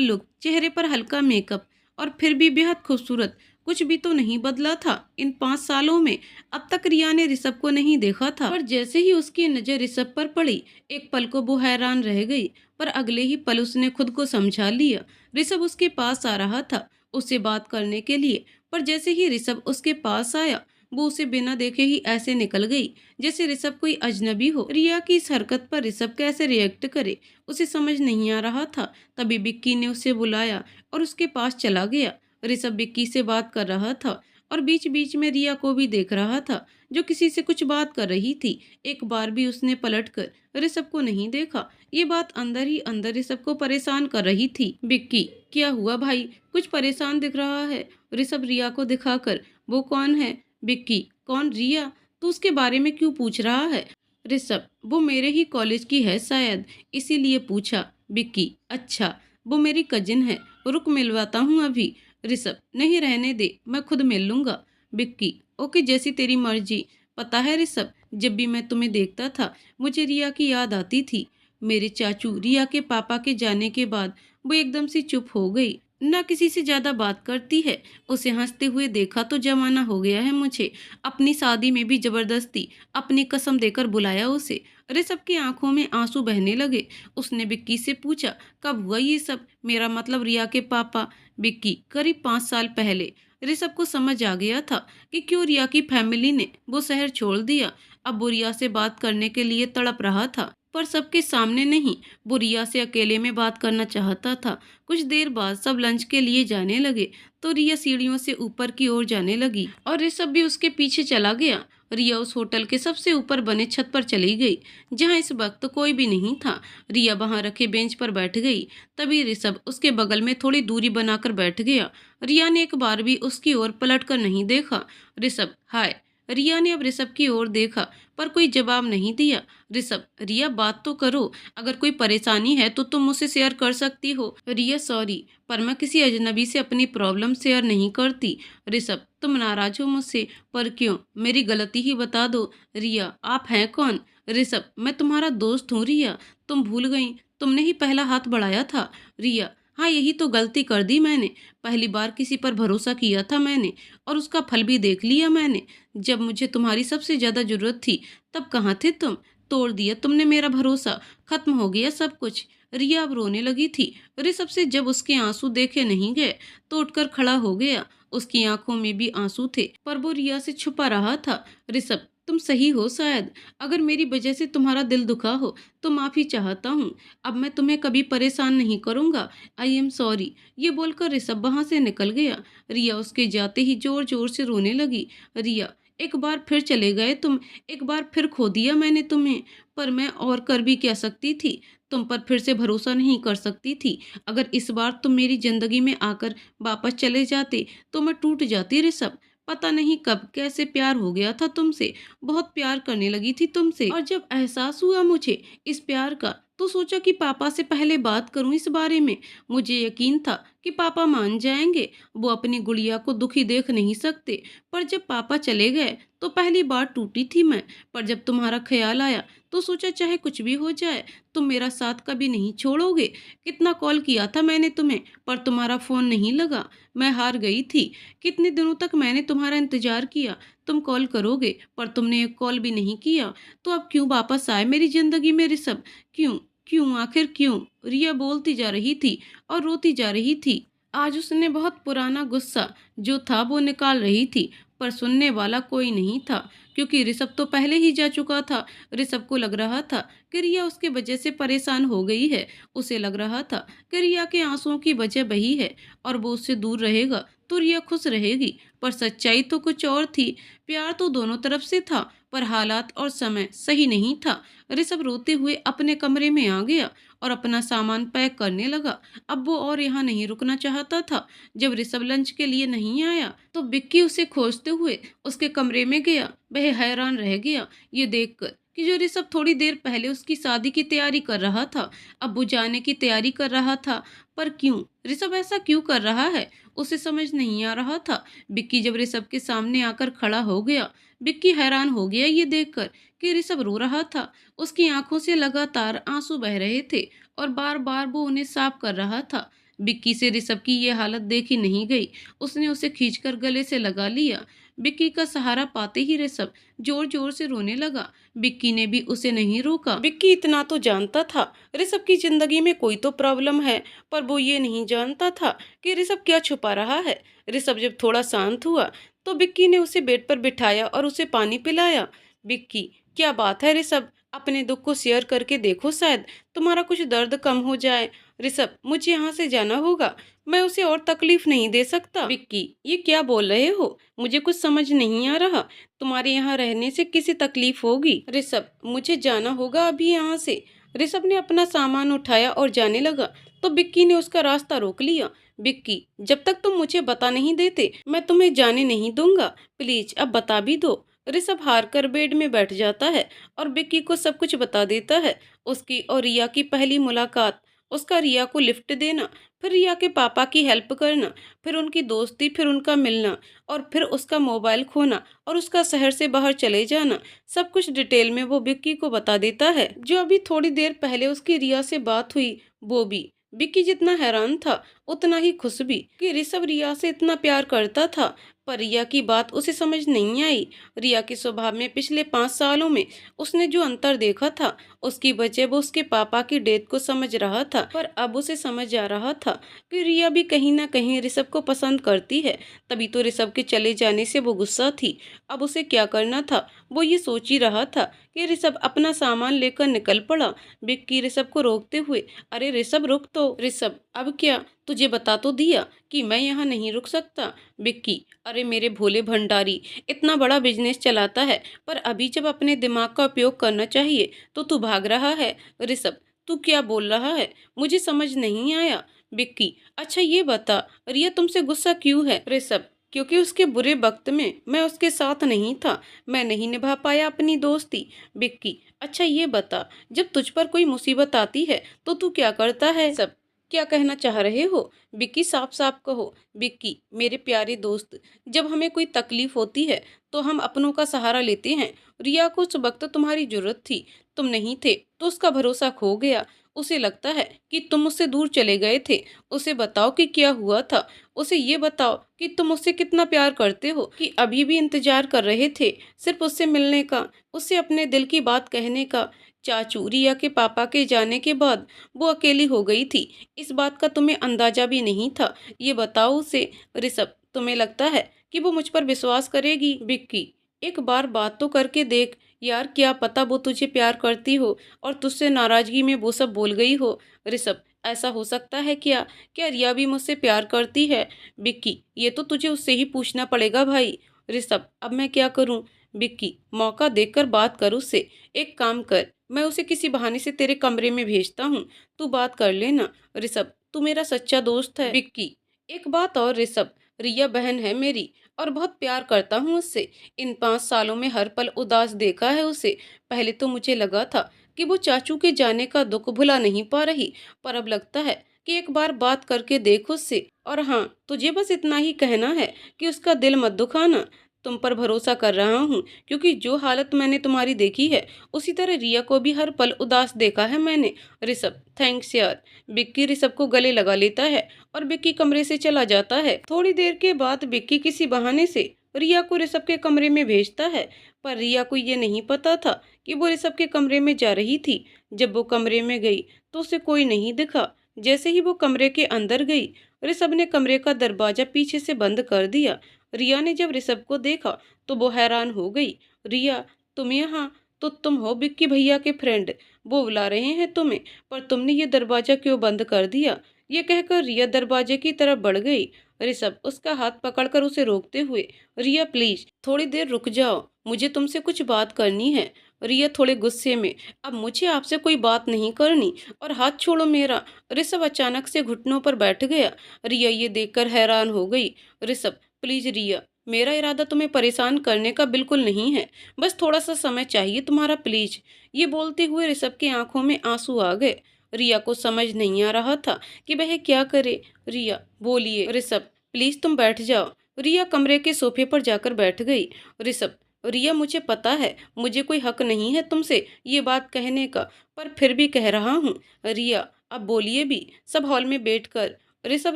लुक, चेहरे पर हल्का मेकअप, और फिर भी बेहद खूबसूरत। कुछ भी तो नहीं बदला था इन 5 सालों में। अब तक रिया ने ऋषभ को नहीं देखा था, पर जैसे ही उसकी नजर ऋषभ पर पड़ी, एक पल को वो हैरान रह गई, पर अगले ही पल उसने खुद को समझा लिया। ऋषभ उसके पास आ रहा था उससे बात करने के लिए, पर जैसे ही ऋषभ उसके पास आया वो उसे बिना देखे ही ऐसे निकल गई जैसे ऋषभ कोई अजनबी हो। रिया की इस हरकत पर ऋषभ कैसे रिएक्ट करे उसे समझ नहीं आ रहा था। तभी विक्की ने उसे बुलाया और उसके पास चला गया। ऋषभ विक्की से बात कर रहा था और बीच बीच में रिया को भी देख रहा था, जो किसी से कुछ बात कर रही थी। एक बार भी उसने पलटकर ऋषभ को नहीं देखा। ये बात अंदर ही अंदर ऋषभ को परेशान कर रही थी। विक्की, क्या हुआ भाई, कुछ परेशान दिख रहा है? ऋषभ रिया को दिखाकर, वो कौन है? विक्की, कौन? रिया? तू उसके बारे में क्यों पूछ रहा है? ऋषभ, वो मेरे ही कॉलेज की है शायद, इसीलिए पूछा। विक्की, अच्छा, वो मेरी कजिन है, रुक मिलवाता हूँ अभी। ऋषभ, नहीं रहने दे, मैं खुद मिल लूंगा। विक्की, ओके, जैसी तेरी मर्जी। पता है ऋषभ, जब भी मैं तुम्हें देखता था मुझे रिया की याद आती थी। मेरे चाचू रिया के पापा के जाने के बाद वो एकदम से चुप हो गई, ना किसी से ज्यादा बात करती है। उसे हंसते हुए देखा तो जमाना हो गया है मुझे। अपनी शादी में भी जबरदस्ती अपनी कसम देकर बुलाया उसे। ऋषभ की आंखों में आंसू बहने लगे। उसने विक्की से पूछा, कब हुआ ये सब? मेरा मतलब रिया के पापा। विक्की, करीब 5 साल पहले। ऋषभ को समझ आ गया था कि क्यों रिया की फैमिली ने वो शहर छोड़ दिया। अब वो रिया से बात करने के लिए तड़प रहा था, पर सबके सामने नहीं। वो रिया से अकेले में बात करना चाहता था। कुछ देर बाद सब लंच के लिए जाने लगे तो रिया सीढ़ियों से ऊपर की ओर जाने लगी और ऋषभ भी उसके पीछे चला गया। रिया उस होटल के सबसे ऊपर बने छत पर चली गई, जहां इस वक्त कोई भी नहीं था। रिया वहां रखे बेंच पर बैठ गई। तभी ऋषभ उसके बगल में थोड़ी दूरी बनाकर बैठ गया। रिया ने एक बार भी उसकी ओर पलट कर नहीं देखा। ऋषभ, हाय। रिया ने अब ऋषभ की ओर देखा, पर कोई जवाब नहीं दिया। ऋषभ, रिया बात तो करो। अगर कोई परेशानी है तो तुम मुझसे शेयर कर सकती हो। रिया, सॉरी, पर मैं किसी अजनबी से अपनी प्रॉब्लम शेयर नहीं करती। ऋषभ, तुम नाराज हो मुझसे? पर क्यों? मेरी गलती ही बता दो। रिया, आप हैं कौन? ऋषभ, मैं तुम्हारा दोस्त हूँ रिया। तुम भूल गई, तुमने ही पहला हाथ बढ़ाया था। रिया, हाँ, यही तो गलती कर दी मैंने। पहली बार किसी पर भरोसा किया था मैंने, और उसका फल भी देख लिया मैंने। जब मुझे तुम्हारी सबसे ज्यादा जरूरत थी, तब कहाँ थे तुम? तोड़ दिया तुमने मेरा भरोसा। खत्म हो गया सब कुछ। रिया अब रोने लगी थी। ऋषभ से जब उसके आंसू देखे नहीं गए तो उठकर खड़ा हो गया। उसकी आंखों में भी आंसू थे, पर वो रिया से छुपा रहा था। ऋषभ, तुम सही हो शायद। अगर मेरी वजह से तुम्हारा दिल दुखा हो तो माफी चाहता हूँ। अब मैं तुम्हें कभी परेशान नहीं करूंगा। I am sorry. ये बोलकर ऋषभ वहां से निकल गया। रिया उसके जाते ही जोर जोर से रोने लगी। रिया, एक बार फिर चले गए तुम। एक बार फिर खो दिया मैंने तुम्हें। पर मैं और कर भी क्या सकती थी? तुम पर फिर से भरोसा नहीं कर सकती थी। अगर इस बार तुम मेरी जिंदगी में आकर वापस चले जाते तो मैं टूट जाती ऋषभ। पता नहीं कब कैसे प्यार हो गया था तुमसे। बहुत प्यार करने लगी थी तुमसे, और जब एहसास हुआ मुझे इस प्यार का, तो सोचा कि पापा से पहले बात करूं इस बारे में। मुझे यकीन था कि पापा मान जाएंगे। वो अपनी गुड़िया को दुखी देख नहीं सकते। पर जब पापा चले गए तो पहली बार टूटी थी मैं। पर जब तुम्हारा ख्याल आया तो सोचा चाहे कुछ भी हो जाए, तुम मेरा साथ कभी नहीं छोड़ोगे। कितना कॉल किया था मैंने तुम्हें, पर तुम्हारा फोन नहीं लगा। मैं हार गई थी। कितने दिनों तक मैंने तुम्हारा इंतजार किया, तुम कॉल करोगे, पर तुमने एक कॉल भी नहीं किया। तो अब क्यों वापस आए मेरी जिंदगी में ऋषभ? क्यों? क्यों, आखिर क्यों? रिया बोलती जा रही थी और रोती जा रही थी। आज उसने बहुत पुराना गुस्सा जो था वो निकाल रही थी, पर सुनने वाला कोई नहीं था, क्योंकि ऋषभ तो पहले ही जा चुका था। ऋषभ को लग रहा था कि रिया उसके वजह से परेशान हो गई है। उसे लग रहा था कि रिया के आंसुओं की वजह वही है, और वो उससे दूर रहेगा तो रिया खुश रहेगी। पर सच्चाई तो कुछ और थी। प्यार तो दोनों तरफ से था, पर हालात और समय सही नहीं था। ऋषभ रोते हुए अपने कमरे में आ गया और अपना सामान पैक करने लगा। अब वो और यहाँ नहीं रुकना चाहता था। जब ऋषभ लंच के लिए नहीं आया तो विक्की उसे खोजते हुए उसके कमरे में गया। वह हैरान रह गया ये देखकर कि जो ऋषभ थोड़ी देर पहले उसकी शादी की तैयारी कर रहा था, अब वो जाने की तैयारी कर रहा था। पर क्यों? ऋषभ ऐसा क्यों कर रहा है? उसे समझ नहीं आ रहा था। विक्की जब ऋषभ के सामने आकर खड़ा हो गया, विक्की हैरान हो गया ये देखकर कि ऋषभ रो रहा था। उसकी आंखों से लगातार आंसू बह रहे थे और बार बार वो उन्हें साफ कर रहा था। विक्की से ऋषभ की ये हालत देखी नहीं गई। उसने उसे खींचकर गले से लगा लिया। विक्की का सहारा पाते ही ऋषभ जोर जोर से रोने लगा। विक्की ने भी उसे नहीं रोका। विक्की इतना तो जानता था ऋषभ की जिंदगी में कोई तो प्रॉब्लम है, पर वो ये नहीं जानता था कि ऋषभ क्या छुपा रहा है। ऋषभ जब थोड़ा शांत हुआ तो विक्की ने उसे बेड पर बिठाया और उसे पानी पिलाया। विक्की, क्या बात है ऋषभ? अपने दुख को शेयर करके देखो, शायद तुम्हारा कुछ दर्द कम हो जाए। ऋषभ, मुझे यहाँ से जाना होगा। मैं उसे और तकलीफ नहीं दे सकता। विक्की, ये क्या बोल रहे हो? मुझे कुछ समझ नहीं आ रहा। तुम्हारे यहाँ रहने से किसी तकलीफ होगी? ऋषभ, मुझे जाना होगा अभी यहाँ से। ऋषभ ने अपना सामान उठाया और जाने लगा तो विक्की ने उसका रास्ता रोक लिया। विक्की, जब तक तुम मुझे बता नहीं देते मैं तुम्हें जाने नहीं दूंगा। प्लीज अब बता भी दो। ऋषभ हार कर बेड में बैठ जाता है और विक्की को सब कुछ बता देता है। उसकी और रिया की पहली मुलाकात, उसका रिया को लिफ्ट देना, फिर रिया के पापा की हेल्प करना, फिर उनकी दोस्ती, फिर उनका मिलना, और फिर उसका मोबाइल खोना और उसका शहर से बाहर चले जाना। सब कुछ डिटेल में वो विक्की को बता देता है। जो अभी थोड़ी देर पहले उसकी रिया से बात हुई, वो भी। विक्की जितना हैरान था उतना ही खुश भी कि ऋषभ रिया से इतना प्यार करता था। पर रिया की बात उसे समझ नहीं आई। रिया के स्वभाव में पिछले 5 सालों में उसने जो अंतर देखा था, उसकी वजह वो उसके पापा की डेथ को समझ रहा था। पर अब उसे समझ आ रहा था कि रिया भी कहीं ना कहीं ऋषभ को पसंद करती है, तभी तो ऋषभ के चले जाने से वो गुस्सा थी। अब उसे क्या करना था, वो ये सोच ही रहा था कि ऋषभ अपना सामान लेकर निकल पड़ा। विक्की ऋषभ को रोकते हुए, अरे ऋषभ रुक तो। ऋषभ, अब क्या, तुझे बता तो दिया कि मैं यहाँ नहीं रुक सकता। विक्की, अरे मेरे भोले भंडारी, इतना बड़ा बिजनेस चलाता है, पर अभी जब अपने दिमाग का उपयोग करना चाहिए तो तू भाग रहा है। ऋषभ, तू क्या बोल रहा है, मुझे समझ नहीं आया। विक्की, अच्छा ये बता, रिया तुमसे गुस्सा क्यों है? ऋषभ, क्योंकि उसके बुरे वक्त में मैं उसके साथ नहीं था, मैं नहीं निभा पाया अपनी दोस्ती। विक्की, अच्छा ये बता, जब तुझ पर कोई मुसीबत आती है तो तू क्या करता है? सब, क्या कहना चाह रहे हो? विक्की, साफ साफ कहो। विक्की, मेरे प्यारे दोस्त, जब हमें कोई तकलीफ होती है तो हम अपनों का सहारा लेते हैं। रिया को उस वक्त तुम्हारी जरूरत थी, तुम नहीं थे तो उसका भरोसा खो गया। उसे लगता है कि तुम उससे दूर चले गए थे। उसे बताओ कि क्या हुआ था। उसे ये बताओ कि तुम उससे कितना प्यार करते हो, कि अभी भी इंतजार कर रहे थे सिर्फ उससे मिलने का, उससे अपने दिल की बात कहने का। चाचू, रिया के पापा के जाने के बाद वो अकेली हो गई थी, इस बात का तुम्हें अंदाजा भी नहीं था। ये बताओ उसे। ऋषभ, तुम्हें लगता है कि वो मुझ पर विश्वास करेगी? विक्की, एक बार बात तो करके देख यार, क्या पता वो तुझे प्यार करती हो और तुझसे नाराजगी में वो सब बोल गई हो। ऋषभ, ऐसा हो सकता है क्या? क्या रिया भी मुझसे प्यार करती है? विक्की, ये तो तुझे उससे ही पूछना पड़ेगा भाई। ऋषभ, अब मैं क्या करूं? विक्की, मौका देखकर बात कर उससे। एक काम कर, मैं उसे किसी बहाने से तेरे कमरे में भेजता हूँ, तू बात कर लेना। ऋषभ, तू मेरा सच्चा दोस्त है। विक्की, एक बात और ऋषभ, रिया बहन है मेरी और बहुत प्यार करता हूँ उससे। इन 5 सालों में हर पल उदास देखा है उसे। पहले तो मुझे लगा था कि वो चाचू के जाने का दुख भुला नहीं पा रही, पर अब लगता है कि एक बार बात करके देख उससे। और हाँ, तुझे बस इतना ही कहना है कि उसका दिल मत दुखाना। तुम पर भरोसा कर रहा हूँ, क्योंकि जो हालत मैंने तुम्हारी देखी है उसी तरह रिया को भी हर पल उदास देखा है मैंने। ऋषभ, थैंक्स यार। विक्की ऋषभ को गले लगा लेता है और विक्की कमरे से चला जाता है। थोड़ी देर के बाद विक्की किसी बहाने से रिया को ऋषभ के कमरे में भेजता है, पर रिया को ये नहीं पता था कि वो ऋषभ के कमरे में जा रही थी। जब वो कमरे में गई तो उसे कोई नहीं दिखा। जैसे ही वो कमरे के अंदर गई, ऋषभ ने कमरे का दरवाजा पीछे से बंद कर दिया। रिया ने जब ऋषभ को देखा तो वो हैरान हो गई। रिया, तुम यहाँ? तो तुम हो विक्की भैया के फ्रेंड, वो बुला रहे हैं तुम्हें, पर तुमने ये दरवाजा क्यों बंद कर दिया? ये कहकर रिया दरवाजे की तरफ बढ़ गई। ऋषभ उसका हाथ पकड़कर उसे रोकते हुए, रिया प्लीज थोड़ी देर रुक जाओ, मुझे तुमसे कुछ बात करनी है। रिया थोड़े गुस्से में, अब मुझे आपसे कोई बात नहीं करनी और हाथ छोड़ो मेरा। ऋषभ अचानक से घुटनों पर बैठ गया। रिया ये देखकर हैरान हो गई। ऋषभ, प्लीज रिया, मेरा इरादा तुम्हें परेशान करने का बिल्कुल नहीं है, बस थोड़ा सा समय चाहिए तुम्हारा, प्लीज। ये बोलते हुए ऋषभ की आंखों में आंसू आ गए। रिया को समझ नहीं आ रहा था कि वह क्या करे। रिया बोलिए। ऋषभ, प्लीज तुम बैठ जाओ। रिया कमरे के सोफे पर जाकर बैठ गई। ऋषभ, रिया मुझे पता है मुझे कोई हक नहीं है तुमसे ये बात कहने का, पर फिर भी कह रहा हूँ। रिया, अब बोलिए भी। सब हॉल में बैठकर ऋषभ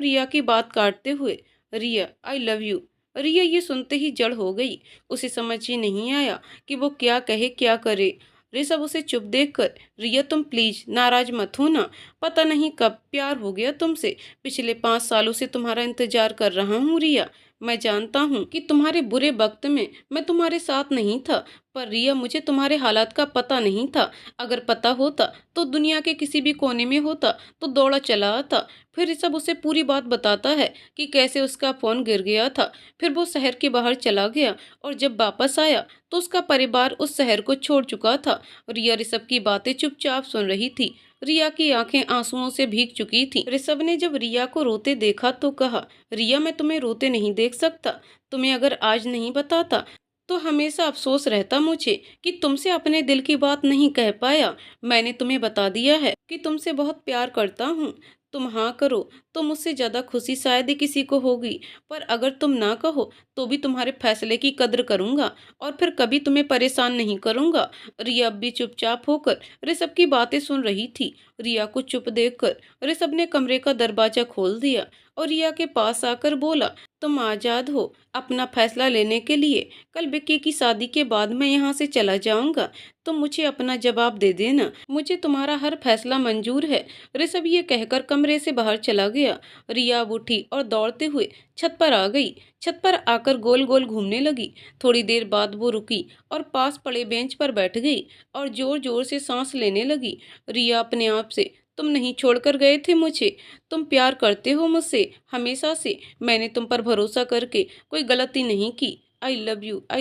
रिया की बात काटते हुए, रिया आई लव यू। रिया ये सुनते ही जड़ हो गई। उसे समझ ही नहीं आया कि वो क्या कहे क्या करे। ऋषभ उसे चुप देखकर, रिया तुम प्लीज नाराज मत हो ना, पता नहीं कब प्यार हो गया तुमसे। पिछले 5 सालों से तुम्हारा इंतजार कर रहा हूँ रिया। मैं जानता हूँ कि तुम्हारे बुरे वक्त में मैं तुम्हारे साथ नहीं था, पर रिया मुझे तुम्हारे हालात का पता नहीं था। अगर पता होता तो दुनिया के किसी भी कोने में होता तो दौड़ा चला आता। फिर ऋषभ उसे पूरी बात बताता है कि कैसे उसका फोन गिर गया था, फिर वो शहर के बाहर चला गया और जब वापस आया तो उसका परिवार उस शहर को छोड़ चुका था। रिया ऋषभ की बातें चुपचाप सुन रही थी। रिया की आंखें आंसुओं से भीग चुकी थी। ऋषभ ने जब रिया को रोते देखा तो कहा, रिया मैं तुम्हें रोते नहीं देख सकता, तुम्हें अगर आज नहीं बताता तो हमेशा अफसोस रहता मुझे कि तुमसे अपने दिल की बात नहीं कह पाया। मैंने तुम्हें बता दिया है कि तुमसे बहुत प्यार करता हूँ, तुम हाँ करो तो मुझसे ज़्यादा खुशी शायद ही किसी को होगी, पर अगर तुम ना कहो तो भी तुम्हारे फैसले की कद्र करूंगा और फिर कभी तुम्हें परेशान नहीं करूंगा। रिया अब भी चुपचाप होकर ऋषभ की बातें सुन रही थी। रिया को चुप देखकर ऋषभ ने कमरे का दरवाजा खोल दिया और रिया के पास आकर बोला, तुम आजाद हो अपना फैसला लेने के लिए। कल विक्की की शादी के बाद मैं यहाँ से चला जाऊंगा। तुम मुझे अपना जवाब दे देना, मुझे तुम्हारा हर फैसला मंजूर है। ऋषभ ये कहकर कमरे से बाहर चला गया। रिया अब उठी और दौड़ते हुए छत पर आ गई। छत पर आकर गोल गोल घूमने लगी। थोड़ी देर बाद वो रुकी और पास पड़े बेंच पर बैठ गई और जोर जोर से सांस लेने लगी। रिया अपने आप से, तुम नहीं छोड़कर गए थे मुझे, तुम प्यार करते हो मुझसे हमेशा से, मैंने तुम पर भरोसा करके कोई गलती नहीं की। I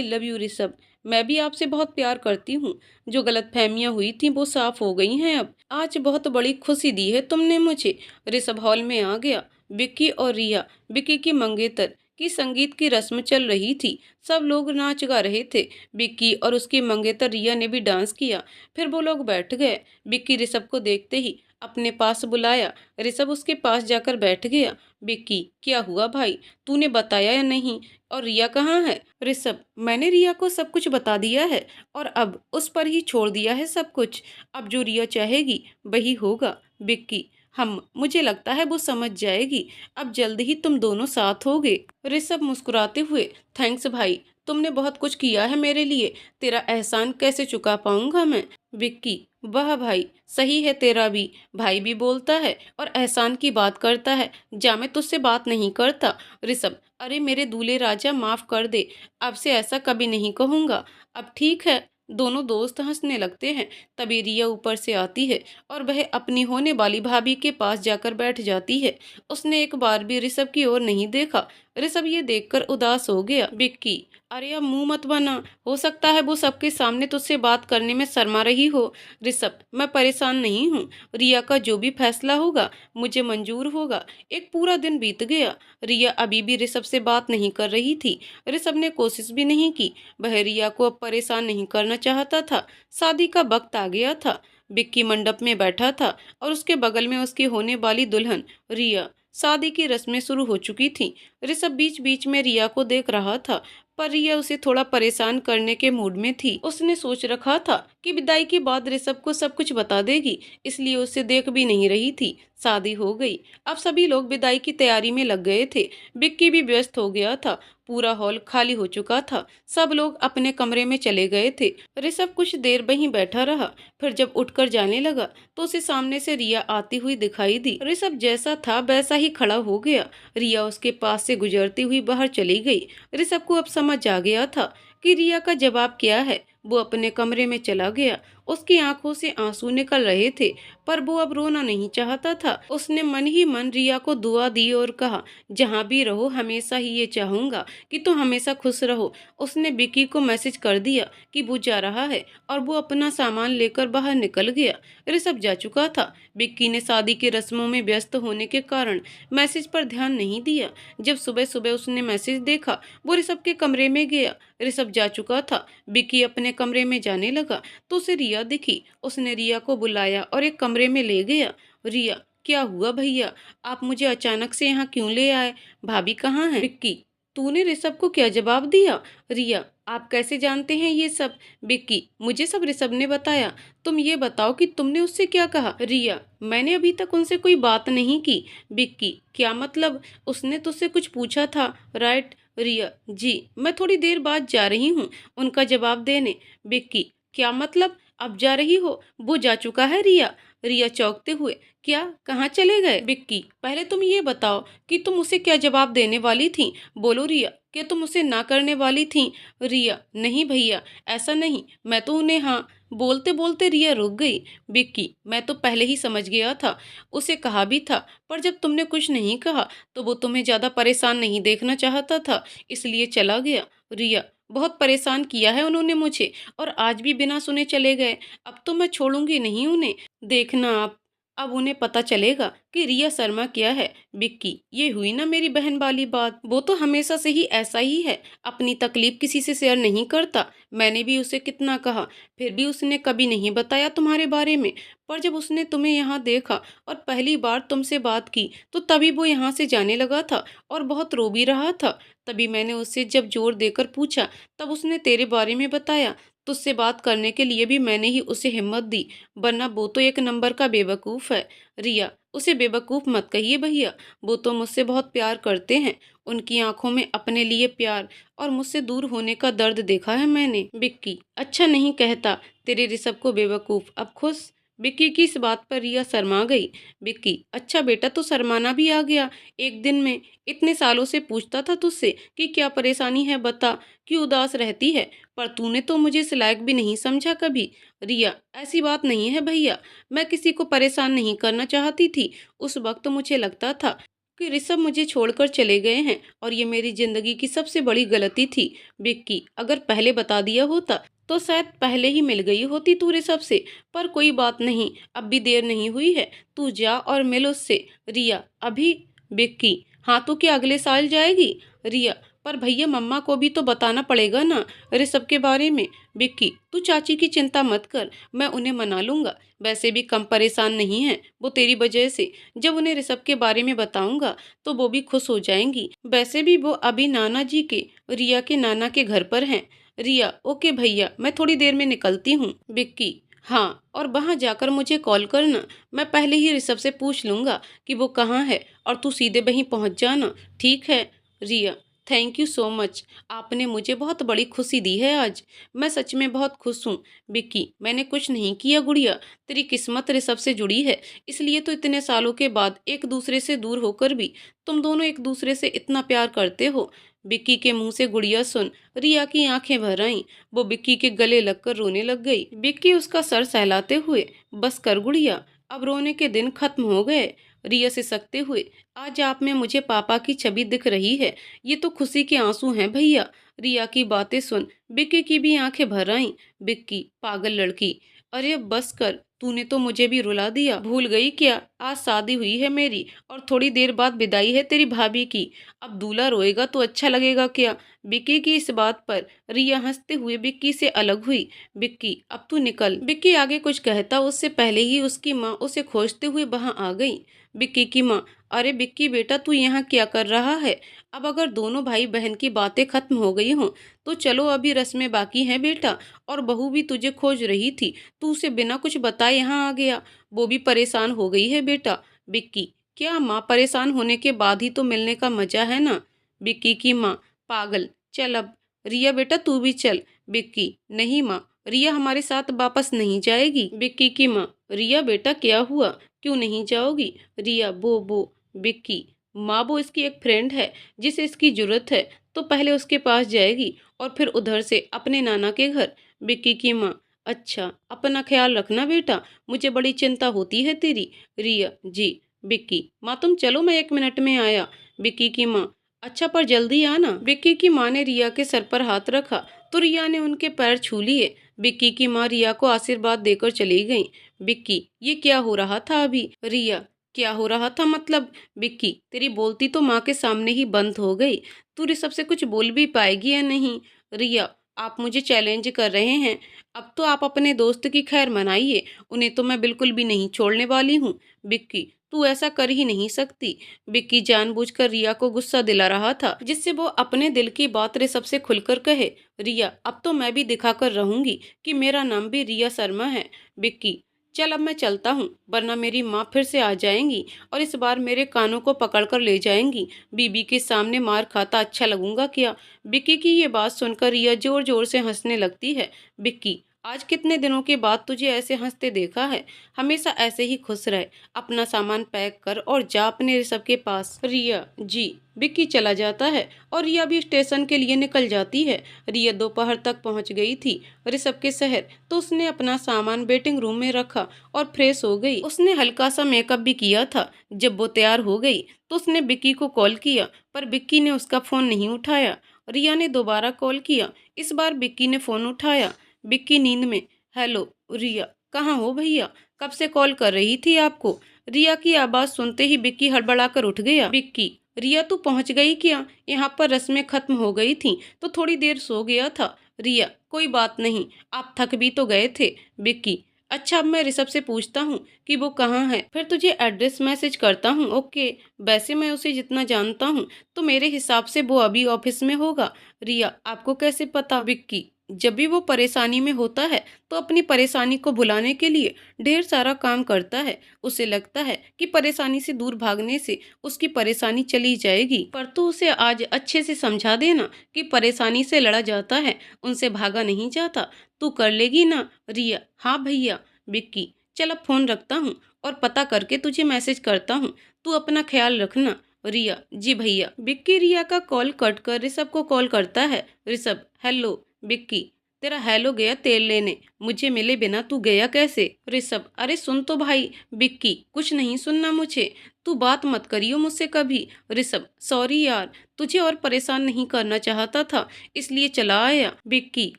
love you Rishabh. मैं भी आपसे बहुत प्यार करती हूँ। जो गलतफहमियां हुई थी वो साफ हो गई हैं अब। आज बहुत बड़ी खुशी दी है तुमने मुझे। ऋषभ हॉल में आ गया। विक्की और रिया, विक्की की मंगेतर की संगीत की रस्म चल रही थी। सब लोग नाच गा रहे थे। विक्की और उसकी मंगेतर रिया ने भी डांस किया। फिर वो लोग बैठ गए। विक्की ऋषभ को देखते ही अपने पास बुलाया। ऋषभ उसके पास जाकर बैठ गया। विक्की, क्या हुआ भाई, तूने बताया या नहीं? और रिया कहाँ है? ऋषभ, मैंने रिया को सब कुछ बता दिया है और अब उस पर ही छोड़ दिया है सब कुछ। अब जो रिया चाहेगी वही होगा। विक्की, हम मुझे लगता है वो समझ जाएगी। अब जल्द ही तुम दोनों साथ होगे। ऋषभ मुस्कुराते हुए, थैंक्स भाई, तुमने बहुत कुछ किया है मेरे लिए, तेरा एहसान कैसे चुका पाऊंगा मैं। विक्की, वाह भाई, सही है तेरा भी, भाई भी बोलता है और एहसान की बात करता है। जा, मैं तुझसे बात नहीं करता। ऋषभ, अरे मेरे दूल्हे राजा, माफ कर दे, अब से ऐसा कभी नहीं कहूंगा। अब ठीक है। दोनों दोस्त हंसने लगते हैं। तभी रिया ऊपर से आती है और वह अपनी होने वाली भाभी के पास जाकर बैठ जाती है। उसने एक बार भी ऋषभ की ओर नहीं देखा। ऋषभ ये देखकर उदास हो गया। विक्की, अरे अब मुंह मत बना, हो सकता है वो सबके सामने तुझसे बात करने में शर्मा रही हो। ऋषभ, मैं परेशान नहीं हूँ, रिया का जो भी फैसला होगा मुझे मंजूर होगा। एक पूरा दिन बीत गया। रिया अभी भी ऋषभ से बात नहीं कर रही थी। ऋषभ ने कोशिश भी नहीं की। वह रिया को अब परेशान नहीं करना चाहता था। शादी का वक्त आ गया था। विक्की मंडप में बैठा था और उसके बगल में उसकी होने वाली दुल्हन रिया। शादी की रस्में शुरू हो चुकी थीं। ऋषभ बीच बीच में रिया को देख रहा था, पर रिया उसे थोड़ा परेशान करने के मूड में थी। उसने सोच रखा था कि विदाई के बाद ऋषभ को सब कुछ बता देगी, इसलिए उसे देख भी नहीं रही थी। शादी हो गई। अब सभी लोग विदाई की तैयारी में लग गए थे। विक्की भी व्यस्त हो गया था। पूरा हॉल खाली हो चुका था। सब लोग अपने कमरे में चले गए थे। ऋषभ कुछ देर वहीं बैठा रहा। फिर जब उठकर जाने लगा तो उसे सामने से रिया आती हुई दिखाई दी। ऋषभ जैसा था वैसा ही खड़ा हो गया। रिया उसके पास से गुजरती हुई बाहर चली गई। ऋषभ को अब समझ आ गया था कि रिया का जवाब क्या है। वो अपने कमरे में चला गया। उसकी आंखों से आंसू निकल रहे थे, पर वो अब रोना नहीं चाहता था। उसने मन ही मन रिया को दुआ दी और कहा, जहाँ भी रहो हमेशा ही ये चाहूंगा कि तुम हमेशा खुश रहो। उसने विकी को मैसेज कर दिया कि वो जा रहा है और वो अपना सामान लेकर बाहर निकल गया। ऋषभ जा चुका था। विक्की ने शादी की रस्मों में व्यस्त होने के कारण मैसेज पर ध्यान नहीं दिया। जब सुबह सुबह उसने मैसेज देखा, वो ऋषभ के कमरे में गया। ऋषभ जा चुका था। विक्की अपने कमरे में जाने लगा तो उसे रिया दिखी। उसने रिया को बुलाया और एक कमरे में ले गया। रिया, क्या हुआ भैया, आप मुझे अचानक से यहाँ क्यों ले आए? भाभी कहाँ है? विक्की, तूने ऋषभ को क्या जवाब दिया? रिया, आप कैसे जानते हैं ये सब? विक्की, मुझे सब ऋषभ ने बताया। तुम ये बताओ कि तुमने उससे क्या कहा? रिया, मैंने अभी तक उनसे कोई बात नहीं की। विक्की, क्या मतलब? उसने तुझसे कुछ पूछा था, राइट? रिया, जी, मैं थोड़ी देर बाद जा रही हूँ उनका जवाब देने। विक्की, क्या मतलब? अब जा रही हो? वो जा चुका है रिया। रिया चौंकते हुए, क्या, कहाँ चले गए? विक्की, पहले तुम ये बताओ कि तुम उसे क्या जवाब देने वाली थी? बोलो रिया, क्या तुम उसे ना करने वाली थी? रिया, नहीं भैया, ऐसा नहीं, मैं तो उन्हें हाँ। बोलते बोलते रिया रुक गई। विक्की, मैं तो पहले ही समझ गया था, उसे कहा भी था, पर जब तुमने कुछ नहीं कहा तो वो तुम्हें ज्यादा परेशान नहीं देखना चाहता था, इसलिए चला गया। रिया, बहुत परेशान किया है उन्होंने मुझे और आज भी बिना सुने चले गए। अब तो मैं छोड़ूंगी नहीं उन्हें। देखना आप, अब उन्हें पता चलेगा कि रिया शर्मा क्या है। विक्की, ये हुई ना मेरी बहन वाली बात। वो तो हमेशा से ही ऐसा ही है, अपनी तकलीफ किसी से शेयर नहीं करता। मैंने भी उसे कितना कहा, फिर भी उसने कभी नहीं बताया तुम्हारे बारे में। पर जब उसने तुम्हें यहाँ देखा और पहली बार तुमसे बात की, तो तभी वो यहाँ से जाने लगा था और बहुत रो भी रहा था। तभी मैंने उससे जब जोर देकर पूछा, तब उसने तेरे बारे में बताया। तुझसे बात करने के लिए भी मैंने ही उसे हिम्मत दी, वरना वो तो एक नंबर का बेवकूफ़ है। रिया, उसे बेवकूफ़ मत कहिए भैया, वो तो मुझसे बहुत प्यार करते हैं। उनकी आंखों में अपने लिए प्यार और मुझसे दूर होने का दर्द देखा है मैंने। विक्की, अच्छा नहीं कहता तेरे ऋषभ को बेवकूफ़, अब खुश। विक्की की इस बात पर रिया शर्मा गई। विक्की, अच्छा बेटा तो शर्माना भी आ गया एक दिन में। इतने सालों से पूछता था तुझसे कि क्या परेशानी है बता, क्यों उदास रहती है, पर तूने तो मुझे इस लायक भी नहीं समझा कभी। रिया, ऐसी बात नहीं है भैया, मैं किसी को परेशान नहीं करना चाहती थी। उस वक्त मुझे लगता था कि ऋषभ मुझे छोड़कर चले गए हैं और ये मेरी जिंदगी की सबसे बड़ी गलती थी। विक्की, अगर पहले बता दिया होता तो शायद पहले ही मिल गई होती तू ऋषभ से। पर कोई बात नहीं, अब भी देर नहीं हुई है, तू जा और मिल उससे। रिया, अभी? विक्की, हाँ तो क्या अगले साल जाएगी? रिया, पर भैया मम्मा को भी तो बताना पड़ेगा ना ऋषभ के बारे में। विक्की, तू चाची की चिंता मत कर, मैं उन्हें मना लूंगा। वैसे भी कम परेशान नहीं है वो तेरी वजह से। जब उन्हें ऋषभ के बारे में बताऊंगा तो वो भी खुश हो जाएंगी। वैसे भी वो अभी नाना जी के, रिया के नाना के घर पर हैं। रिया, ओके भैया, मैं थोड़ी देर में निकलती हूँ। विक्की, हाँ, और वहाँ जाकर मुझे कॉल करना। मैं पहले ही ऋषभ से पूछ लूंगा कि वो कहाँ है और तू सीधे वहीं पहुँच जाना, ठीक है? रिया, थैंक यू सो मच, आपने मुझे बहुत बड़ी खुशी दी है आज। मैं सच में बहुत खुश हूँ। विक्की, मैंने कुछ नहीं किया गुड़िया, तेरी किस्मत ऋषभ से जुड़ी है, इसलिए तो इतने सालों के बाद एक दूसरे से दूर होकर भी तुम दोनों एक दूसरे से इतना प्यार करते हो। विक्की के मुंह से गुड़िया सुन रिया की आंखें भर आईं। वो विक्की के गले लगकर रोने लग गई। विक्की उसका सर सहलाते हुए, बस कर गुड़िया, अब रोने के दिन खत्म हो गए। रिया से सकते हुए, आज आप में मुझे पापा की छवि दिख रही है, ये तो खुशी के आंसू हैं भैया। रिया की बातें सुन विक्की की भी आंखें भर आईं। विक्की, पागल लड़की, अरे अब बस कर, तूने तो मुझे भी रुला दिया। भूल गई क्या, आज शादी हुई है मेरी और थोड़ी देर बाद विदाई है तेरी भाभी की। अब दूल्हा रोएगा तो अच्छा लगेगा क्या? विक्की की इस बात पर रिया हंसते हुए विक्की से अलग हुई। विक्की, अब तू निकल। विक्की आगे कुछ कहता उससे पहले ही उसकी माँ उसे खोजते हुए वहां आ गई। विक्की की माँ, अरे विक्की बेटा, तू यहाँ क्या कर रहा है? अब अगर दोनों भाई बहन की बातें खत्म हो गई हों तो चलो, अभी रस्में बाकी हैं बेटा, और बहू भी तुझे खोज रही थी, तू उसे बिना कुछ बताए यहाँ आ गया, वो भी परेशान हो गई है बेटा। विक्की, क्या माँ, परेशान होने के बाद ही तो मिलने का मजा है ना। विक्की की माँ, पागल, चल अब। रिया बेटा तू भी चल। विक्की, नहीं माँ, रिया हमारे साथ वापस नहीं जाएगी। विक्की की माँ, रिया बेटा क्या हुआ, क्यों नहीं जाओगी? रिया, वो विक्की, माँ वो इसकी एक फ्रेंड है जिसे इसकी जरूरत है, तो पहले उसके पास जाएगी और फिर उधर से अपने नाना के घर। विक्की की माँ, अच्छा, अपना ख्याल रखना बेटा, मुझे बड़ी चिंता होती है तेरी। रिया, जी। विक्की, माँ तुम चलो, मैं 1 मिनट में आया। विक्की की माँ, अच्छा पर जल्दी आना। विक्की की माँ ने रिया के सर पर हाथ रखा तो रिया ने उनके पैर छू लिए। विक्की की माँ रिया को आशीर्वाद देकर चली गई। विक्की, ये क्या हो रहा था अभी? रिया, क्या हो रहा था मतलब? विक्की, तेरी बोलती तो माँ के सामने ही बंद हो गई, तू ऋषभ से कुछ बोल भी पाएगी या नहीं? रिया, आप मुझे चैलेंज कर रहे हैं? अब तो आप अपने दोस्त की खैर मनाइए, उन्हें तो मैं बिल्कुल भी नहीं छोड़ने वाली हूँ। विक्की, तू ऐसा कर ही नहीं सकती। विक्की जानबूझकर रिया को गुस्सा दिला रहा था जिससे वो अपने दिल की बात ऋषभ से खुलकर कहे। रिया, अब तो मैं भी दिखाकर रहूंगी कि मेरा नाम भी रिया शर्मा है। विक्की, चल अब मैं चलता हूँ, वरना मेरी माँ फिर से आ जाएंगी और इस बार मेरे कानों को पकड़कर ले जाएंगी। बीबी के सामने मार खाता अच्छा लगूंगा क्या? विक्की की ये बात सुनकर रिया जोर जोर से हंसने लगती है। विक्की, आज कितने दिनों के बाद तुझे ऐसे हंसते देखा है, हमेशा ऐसे ही खुश रहे। अपना सामान पैक कर और जा अपने ऋषभ के पास। रिया, जी। विक्की चला जाता है और रिया भी स्टेशन के लिए निकल जाती है। रिया दोपहर तक पहुंच गई थी ऋषभ के शहर, तो उसने अपना सामान वेटिंग रूम में रखा और फ्रेश हो गई। उसने हल्का सा मेकअप भी किया था। जब वो तैयार हो गई तो उसने विक्की को कॉल किया, पर विक्की ने उसका फोन नहीं उठाया। रिया ने दोबारा कॉल किया, इस बार विक्की ने फोन उठाया। विक्की नींद में, हेलो रिया, कहाँ हो भैया? कब से कॉल कर रही थी आपको। रिया की आवाज़ सुनते ही विक्की हड़बड़ाकर उठ गया। विक्की, रिया तू पहुँच गई क्या? यहाँ पर रस्में खत्म हो गई थीं, तो थोड़ी देर सो गया था। रिया, कोई बात नहीं, आप थक भी तो गए थे। विक्की, अच्छा अब मैं ऋषभ से पूछता हूँ कि वो कहाँ है, फिर तुझे एड्रेस मैसेज करता हूँ। ओके। वैसे मैं उसे जितना जानता हूँ तो मेरे हिसाब से वो अभी ऑफिस में होगा। रिया, आपको कैसे पता? विक्की, जब भी वो परेशानी में होता है तो अपनी परेशानी को भुलाने के लिए ढेर सारा काम करता है। उसे लगता है कि परेशानी से दूर भागने से उसकी परेशानी चली जाएगी, पर तू उसे आज अच्छे से समझा देना कि परेशानी से लड़ा जाता है, उनसे भागा नहीं जाता। तू कर लेगी ना? रिया, हाँ भैया। विक्की, चल अब फोन रखता हूँ और पता करके तुझे मैसेज करता हूँ। तू अपना ख्याल रखना। रिया, जी भैया। विक्की रिया का कॉल कट कर ऋषभ को कॉल करता है। ऋषभ, हेलो। विक्की, तेरा हेलो गया तेल लेने, मुझे मिले बिना तू गया कैसे? ऋषभ, अरे सुन तो भाई। विक्की, कुछ नहीं सुनना मुझे, तू बात मत करियो मुझसे कभी। ऋषभ, सॉरी यार, तुझे और परेशान नहीं करना चाहता था, इसलिए चला आया। विक्की,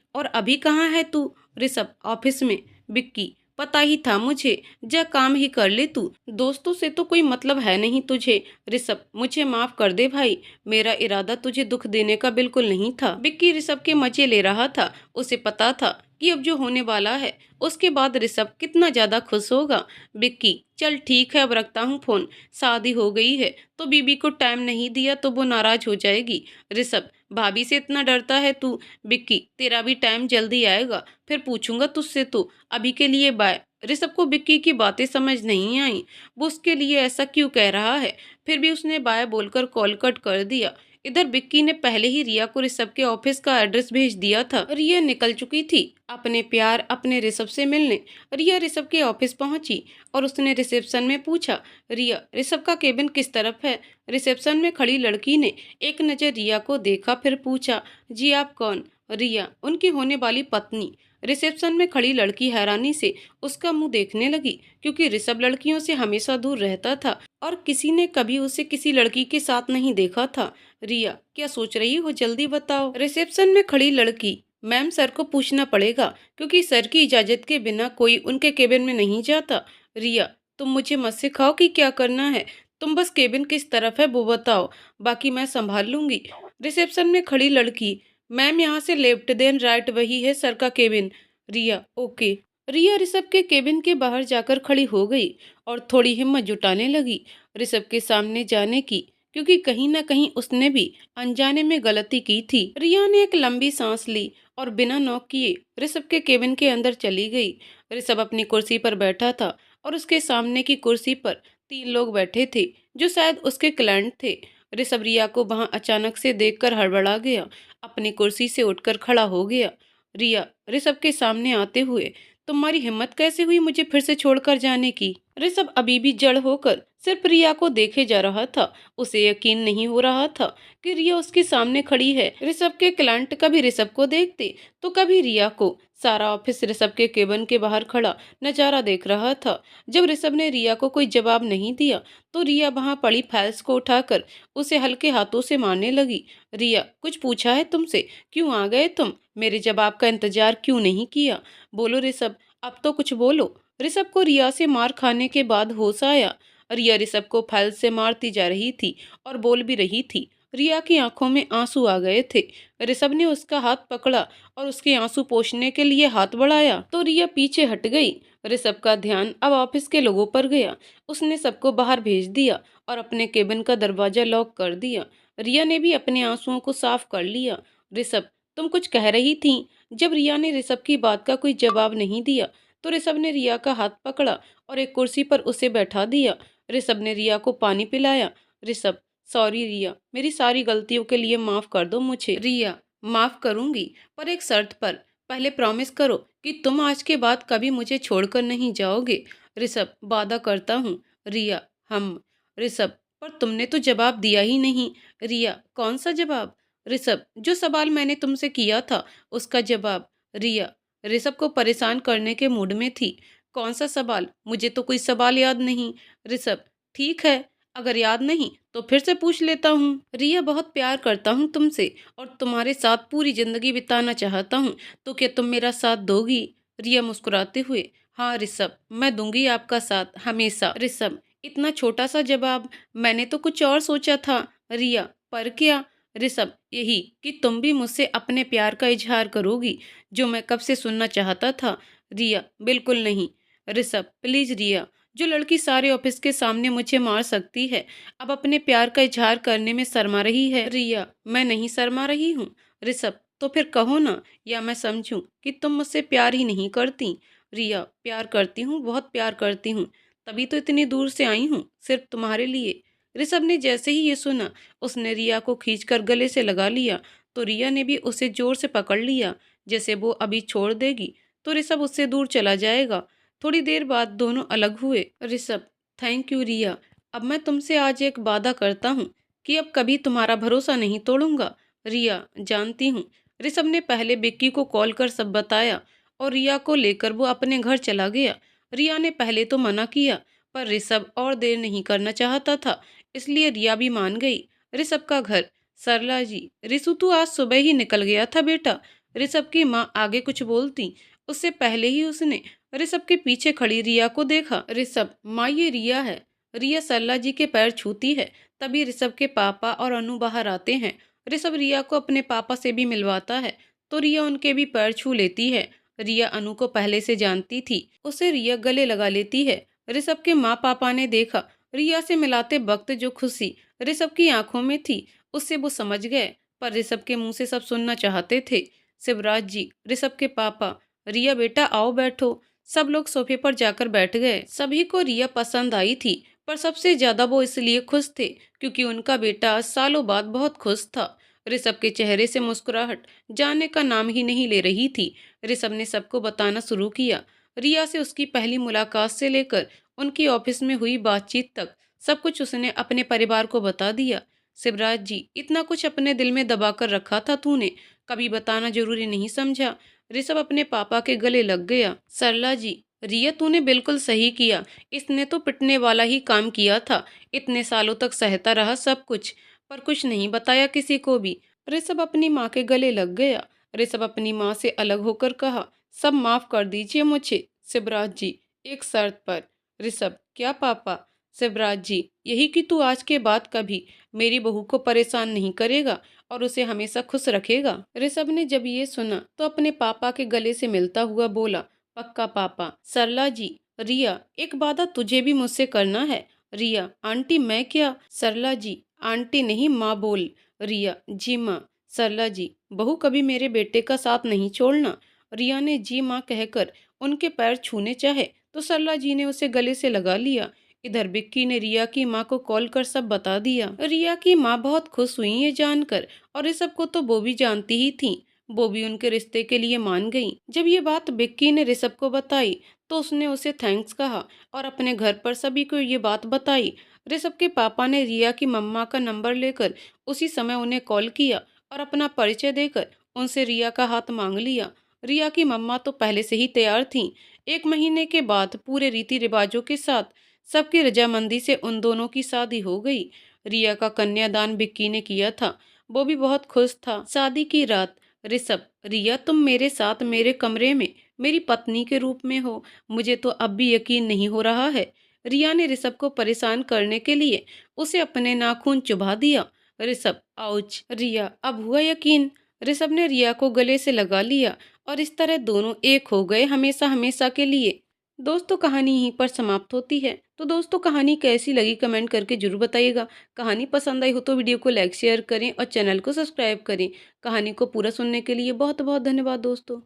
और अभी कहाँ है तू? ऋषभ, ऑफिस में। विक्की, पता ही था मुझे, जा काम ही कर ले तू, दोस्तों से तो कोई मतलब है नहीं तुझे। ऋषभ, मुझे माफ कर दे भाई, मेरा इरादा तुझे दुख देने का बिल्कुल नहीं था। विक्की ऋषभ के मजे ले रहा था, उसे पता था कि अब जो होने वाला है उसके बाद ऋषभ कितना ज्यादा खुश होगा। विक्की, चल ठीक है अब रखता हूँ फोन, शादी हो गई है तो बीबी को टाइम नहीं दिया तो वो नाराज हो जाएगी। ऋषभ, भाभी से इतना डरता है तू? विक्की, तेरा भी टाइम जल्दी आएगा, फिर पूछूंगा तुझसे तो, अभी के लिए बाय। ऋषभ को विक्की की बातें समझ नहीं आई, वो उसके लिए ऐसा क्यों कह रहा है, फिर भी उसने बाय बोलकर कॉल कट कर दिया। इधर विक्की ने पहले ही रिया को ऋषभ के ऑफिस का एड्रेस भेज दिया था। रिया निकल चुकी थी अपने प्यार अपने ऋषभ से मिलने। रिया ऋषभ के ऑफिस पहुंची और उसने रिसेप्शन में पूछा, रिया, ऋषभ का केबिन किस तरफ है? रिसेप्शन में खड़ी लड़की ने एक नज़र रिया को देखा, फिर पूछा, जी आप कौन? रिया, उनकी होने वाली पत्नी। रिसेप्शन में खड़ी लड़की हैरानी से उसका मुंह देखने लगी, क्योंकि ऋषभ लड़कियों से हमेशा दूर रहता था और किसी ने कभी उसे किसी लड़की के साथ नहीं देखा था। रिया, क्या सोच रही हो, जल्दी बताओ। रिसेप्शन में खड़ी लड़की, मैम सर को पूछना पड़ेगा, क्योंकि सर की इजाजत के बिना कोई उनके केबिन में नहीं जाता। रिया, तुम मुझे मत सिखाओ कि क्या करना है, तुम बस केबिन किस तरफ है वो बताओ, बाकी मैं संभाल लूंगी। रिसेप्शन में खड़ी लड़की, मैम यहाँ से लेफ्ट देन राइट वही है सर का केबिन। रिया, ओके। रिया ऋषभ के केबिन के बाहर जाकर खड़ी हो गई और थोड़ी हिम्मत जुटाने लगी ऋषभ के सामने जाने की, क्योंकि कहीं ना कहीं उसने भी अनजाने में गलती की थी। रिया ने एक लंबी सांस ली और बिना नॉक किए ऋषभ के केबिन के अंदर चली गई। ऋषभ अपनी कुर्सी पर बैठा था और उसके सामने की कुर्सी पर तीन लोग बैठे थे, जो शायद उसके क्लाइंट थे। ऋषभ रिया को वहां अचानक से देखकर हड़बड़ा गया, अपनी कुर्सी से उठकर खड़ा हो गया। रिया ऋषभ के सामने आते हुए, तुम्हारी हिम्मत कैसे हुई मुझे फिर से छोड़कर जाने की? ऋषभ अभी भी जड़ होकर सिर्फ रिया को देखे जा रहा था, उसे यकीन नहीं हो रहा था कि रिया उसके सामने खड़ी है। ऋषभ के क्लाइंट कभी ऋषभ को देखते तो कभी रिया को। सारा ऑफिस ऋषभ के केबिन के बाहर खड़ा नजारा देख रहा था। जब ऋषभ ने रिया को कोई जवाब नहीं दिया तो रिया वहां पड़ी फाइल्स को उठाकर उसे हल्के हाथों से मारने लगी। रिया, कुछ पूछा है तुमसे? क्यों आ गए तुम? मेरे जवाब का इंतजार क्यों नहीं किया? बोलो ऋषभ, अब तो कुछ बोलो। ऋषभ को रिया से मार खाने के बाद होश आया। रिया ऋषभ को फाइल से मारती जा रही थी और बोल भी रही थी। रिया की आंखों में आंसू आ गए थे। ऋषभ ने उसका हाथ पकड़ा और उसके आंसू पोंछने के लिए हाथ बढ़ाया तो रिया पीछे हट गई। ऋषभ का ध्यान अब ऑफिस के लोगों पर गया। उसने सबको बाहर भेज दिया और अपने केबिन का दरवाजा लॉक कर दिया। रिया ने भी अपने आंसुओं को साफ कर लिया। ऋषभ, तुम कुछ कह रही थी? जब रिया ने ऋषभ की बात का कोई जवाब नहीं दिया तो ऋषभ ने रिया का हाथ पकड़ा और एक कुर्सी पर उसे बैठा दिया। ऋषभ ने रिया को पानी पिलाया। ऋषभ, सॉरी रिया, मेरी सारी गलतियों के लिए माफ कर दो मुझे। रिया, माफ करूंगी, पर एक शर्त पर। पहले प्रॉमिस करो कि तुम आज के बाद कभी मुझे छोड़कर नहीं जाओगे। ऋषभ, वादा करता हूँ। रिया, हम। ऋषभ, पर तुमने तो जवाब दिया ही नहीं। रिया, कौन सा जवाब? ऋषभ, जो सवाल मैंने तुमसे किया था उसका जवाब। रिया ऋषभ को परेशान करने के मूड में थी। कौन सा सवाल? मुझे तो कोई सवाल याद नहीं। ऋषभ, ठीक है, अगर याद नहीं तो फिर से पूछ लेता हूँ। रिया, बहुत प्यार करता हूँ तुमसे और तुम्हारे साथ पूरी जिंदगी बिताना चाहता हूँ, तो क्या तुम मेरा साथ दोगी? रिया मुस्कुराते हुए हाँ ऋषभ, मैं दूंगी आपका साथ हमेशा। ऋषभ, इतना छोटा सा जवाब, मैंने तो कुछ और सोचा था। रिया, पर क्या? ऋषभ, यही कि तुम भी मुझसे अपने प्यार का इजहार करोगी, जो मैं कब से सुनना चाहता था। रिया, बिल्कुल नहीं। ऋषभ, प्लीज रिया, जो लड़की सारे ऑफिस के सामने मुझे मार सकती है, अब अपने प्यार का इजहार करने में शर्मा रही है। रिया, मैं नहीं शर्मा रही हूँ। ऋषभ, तो फिर कहो ना, या मैं समझूं कि तुम मुझसे प्यार ही नहीं करती। रिया, प्यार करती हूँ, बहुत प्यार करती हूँ, तभी तो इतनी दूर से आई हूँ, सिर्फ तुम्हारे लिए। ऋषभ ने जैसे ही ये सुना, उसने रिया को खींचकर गले से लगा लिया, तो रिया ने भी उसे जोर से पकड़ लिया, जैसे वो अभी छोड़ देगी तो ऋषभ उससे दूर चला जाएगा। थोड़ी देर बाद दोनों अलग हुए। ऋषभ, थैंक यू रिया, अब मैं तुमसे आज एक वादा करता हूँ कि अब कभी तुम्हारा भरोसा नहीं तोड़ूंगा। रिया, जानती हूँ। ऋषभ ने पहले विक्की को कॉल कर सब बताया और रिया को लेकर वो अपने घर चला गया। रिया ने पहले तो मना किया, पर ऋषभ और देर नहीं करना चाहता था, इसलिए रिया भी मान गई। ऋषभ का घर। सरला जी, ऋषु तू आज सुबह ही निकल गया था बेटा। ऋषभ की माँ आगे कुछ बोलती, उससे पहले ही उसने ऋषभ के पीछे खड़ी रिया को देखा। ऋषभ, माँ ये रिया है। रिया सरला जी के पैर छूती है, तभी ऋषभ के पापा और अनु बाहर आते हैं। ऋषभ रिया को अपने पापा से भी मिलवाता है, तो रिया उनके भी पैर छू लेती है। रिया अनु को पहले से जानती थी, उसे रिया गले लगा लेती है। ऋषभ के माँ पापा ने देखा रिया से मिलाते वक्त जो खुशी ऋषभ की आंखों में थी, उससे वो समझ गए, पर ऋषभ के मुंह से सब सुनना चाहते थे। शिवराज जी, ऋषभ के पापा। रिया बेटा आओ बैठो। सब लोग सोफे पर जाकर बैठ गए। सभी को रिया पसंद आई थी, पर सबसे ज्यादा वो इसलिए खुश थे क्योंकि उनका बेटा आज सालों बाद बहुत खुश था। ऋषभ के चेहरे से मुस्कुराहट जाने का नाम ही नहीं ले रही थी। ऋषभ ने सबको बताना शुरू किया, रिया से उसकी पहली मुलाकात से लेकर उनकी ऑफिस में हुई बातचीत तक सब कुछ उसने अपने परिवार को बता दिया। शिवराज जी, इतना कुछ अपने दिल में दबा कर रखा था तूने, कभी बताना जरूरी नहीं समझा। ऋषभ अपने पापा के गले लग गया। सरला जी, रिया तूने बिल्कुल सही किया, इसने तो पिटने वाला ही काम किया था। इतने सालों तक सहता रहा सब कुछ, पर कुछ नहीं बताया किसी को भी। ऋषभ अपनी माँ के गले लग गया। ऋषभ अपनी माँ से अलग होकर कहा, सब माफ कर दीजिए मुझे। शिवराज जी, एक शर्त पर। ऋषभ, क्या पापा? शिवराज जी, यही कि तू आज के बाद कभी मेरी बहू को परेशान नहीं करेगा और उसे हमेशा खुश रखेगा। ऋषभ ने जब ये सुना तो अपने पापा के गले से मिलता हुआ बोला, पक्का पापा। सरला जी, रिया, एक वादा तुझे भी मुझसे करना है। रिया, आंटी मैं क्या? सरला जी, आंटी नहीं माँ बोल। रिया, जी माँ। सरला जी, बहू कभी मेरे बेटे का साथ नहीं छोड़ना। रिया ने जी माँ कहकर उनके पैर छूने चाहे तो सरला जी ने उसे गले से लगा लिया। इधर विक्की ने रिया की माँ को कॉल कर सब बता दिया। रिया की माँ बहुत खुश हुई ये जानकर, और इस सब को तो वो भी जानती ही थी। वो भी उनके रिश्ते के लिए मान गई। जब ये बात विक्की ने ऋषभ को बताई तो उसने उसे थैंक्स कहा और अपने घर पर सभी को ये बात बताई। ऋषभ के पापा ने रिया की मम्मा का नंबर लेकर उसी समय उन्हें कॉल किया और अपना परिचय देकर उनसे रिया का हाथ मांग लिया। रिया की मम्मा तो पहले से ही तैयार थीं। 1 महीने के बाद पूरे रीति रिवाजों के साथ सबकी रजामंदी से उन दोनों की शादी हो गई। रिया का कन्यादान विक्की ने किया था, वो भी बहुत खुश था। शादी की रात। ऋषभ, रिया तुम मेरे साथ मेरे कमरे में मेरी पत्नी के रूप में हो, मुझे तो अब भी यकीन नहीं हो रहा है। रिया ने ऋषभ को परेशान करने के लिए उसे अपने नाखून चुभा दिया। ऋषभ, आउच। रिया, अब हुआ यकीन। ऋषभ ने रिया को गले से लगा लिया और इस तरह दोनों एक हो गए हमेशा हमेशा के लिए। दोस्तों, कहानी यहीं पर समाप्त होती है। तो दोस्तों, कहानी कैसी लगी कमेंट करके जरूर बताइएगा। कहानी पसंद आई हो तो वीडियो को लाइक शेयर करें और चैनल को सब्सक्राइब करें। कहानी को पूरा सुनने के लिए बहुत बहुत धन्यवाद दोस्तों।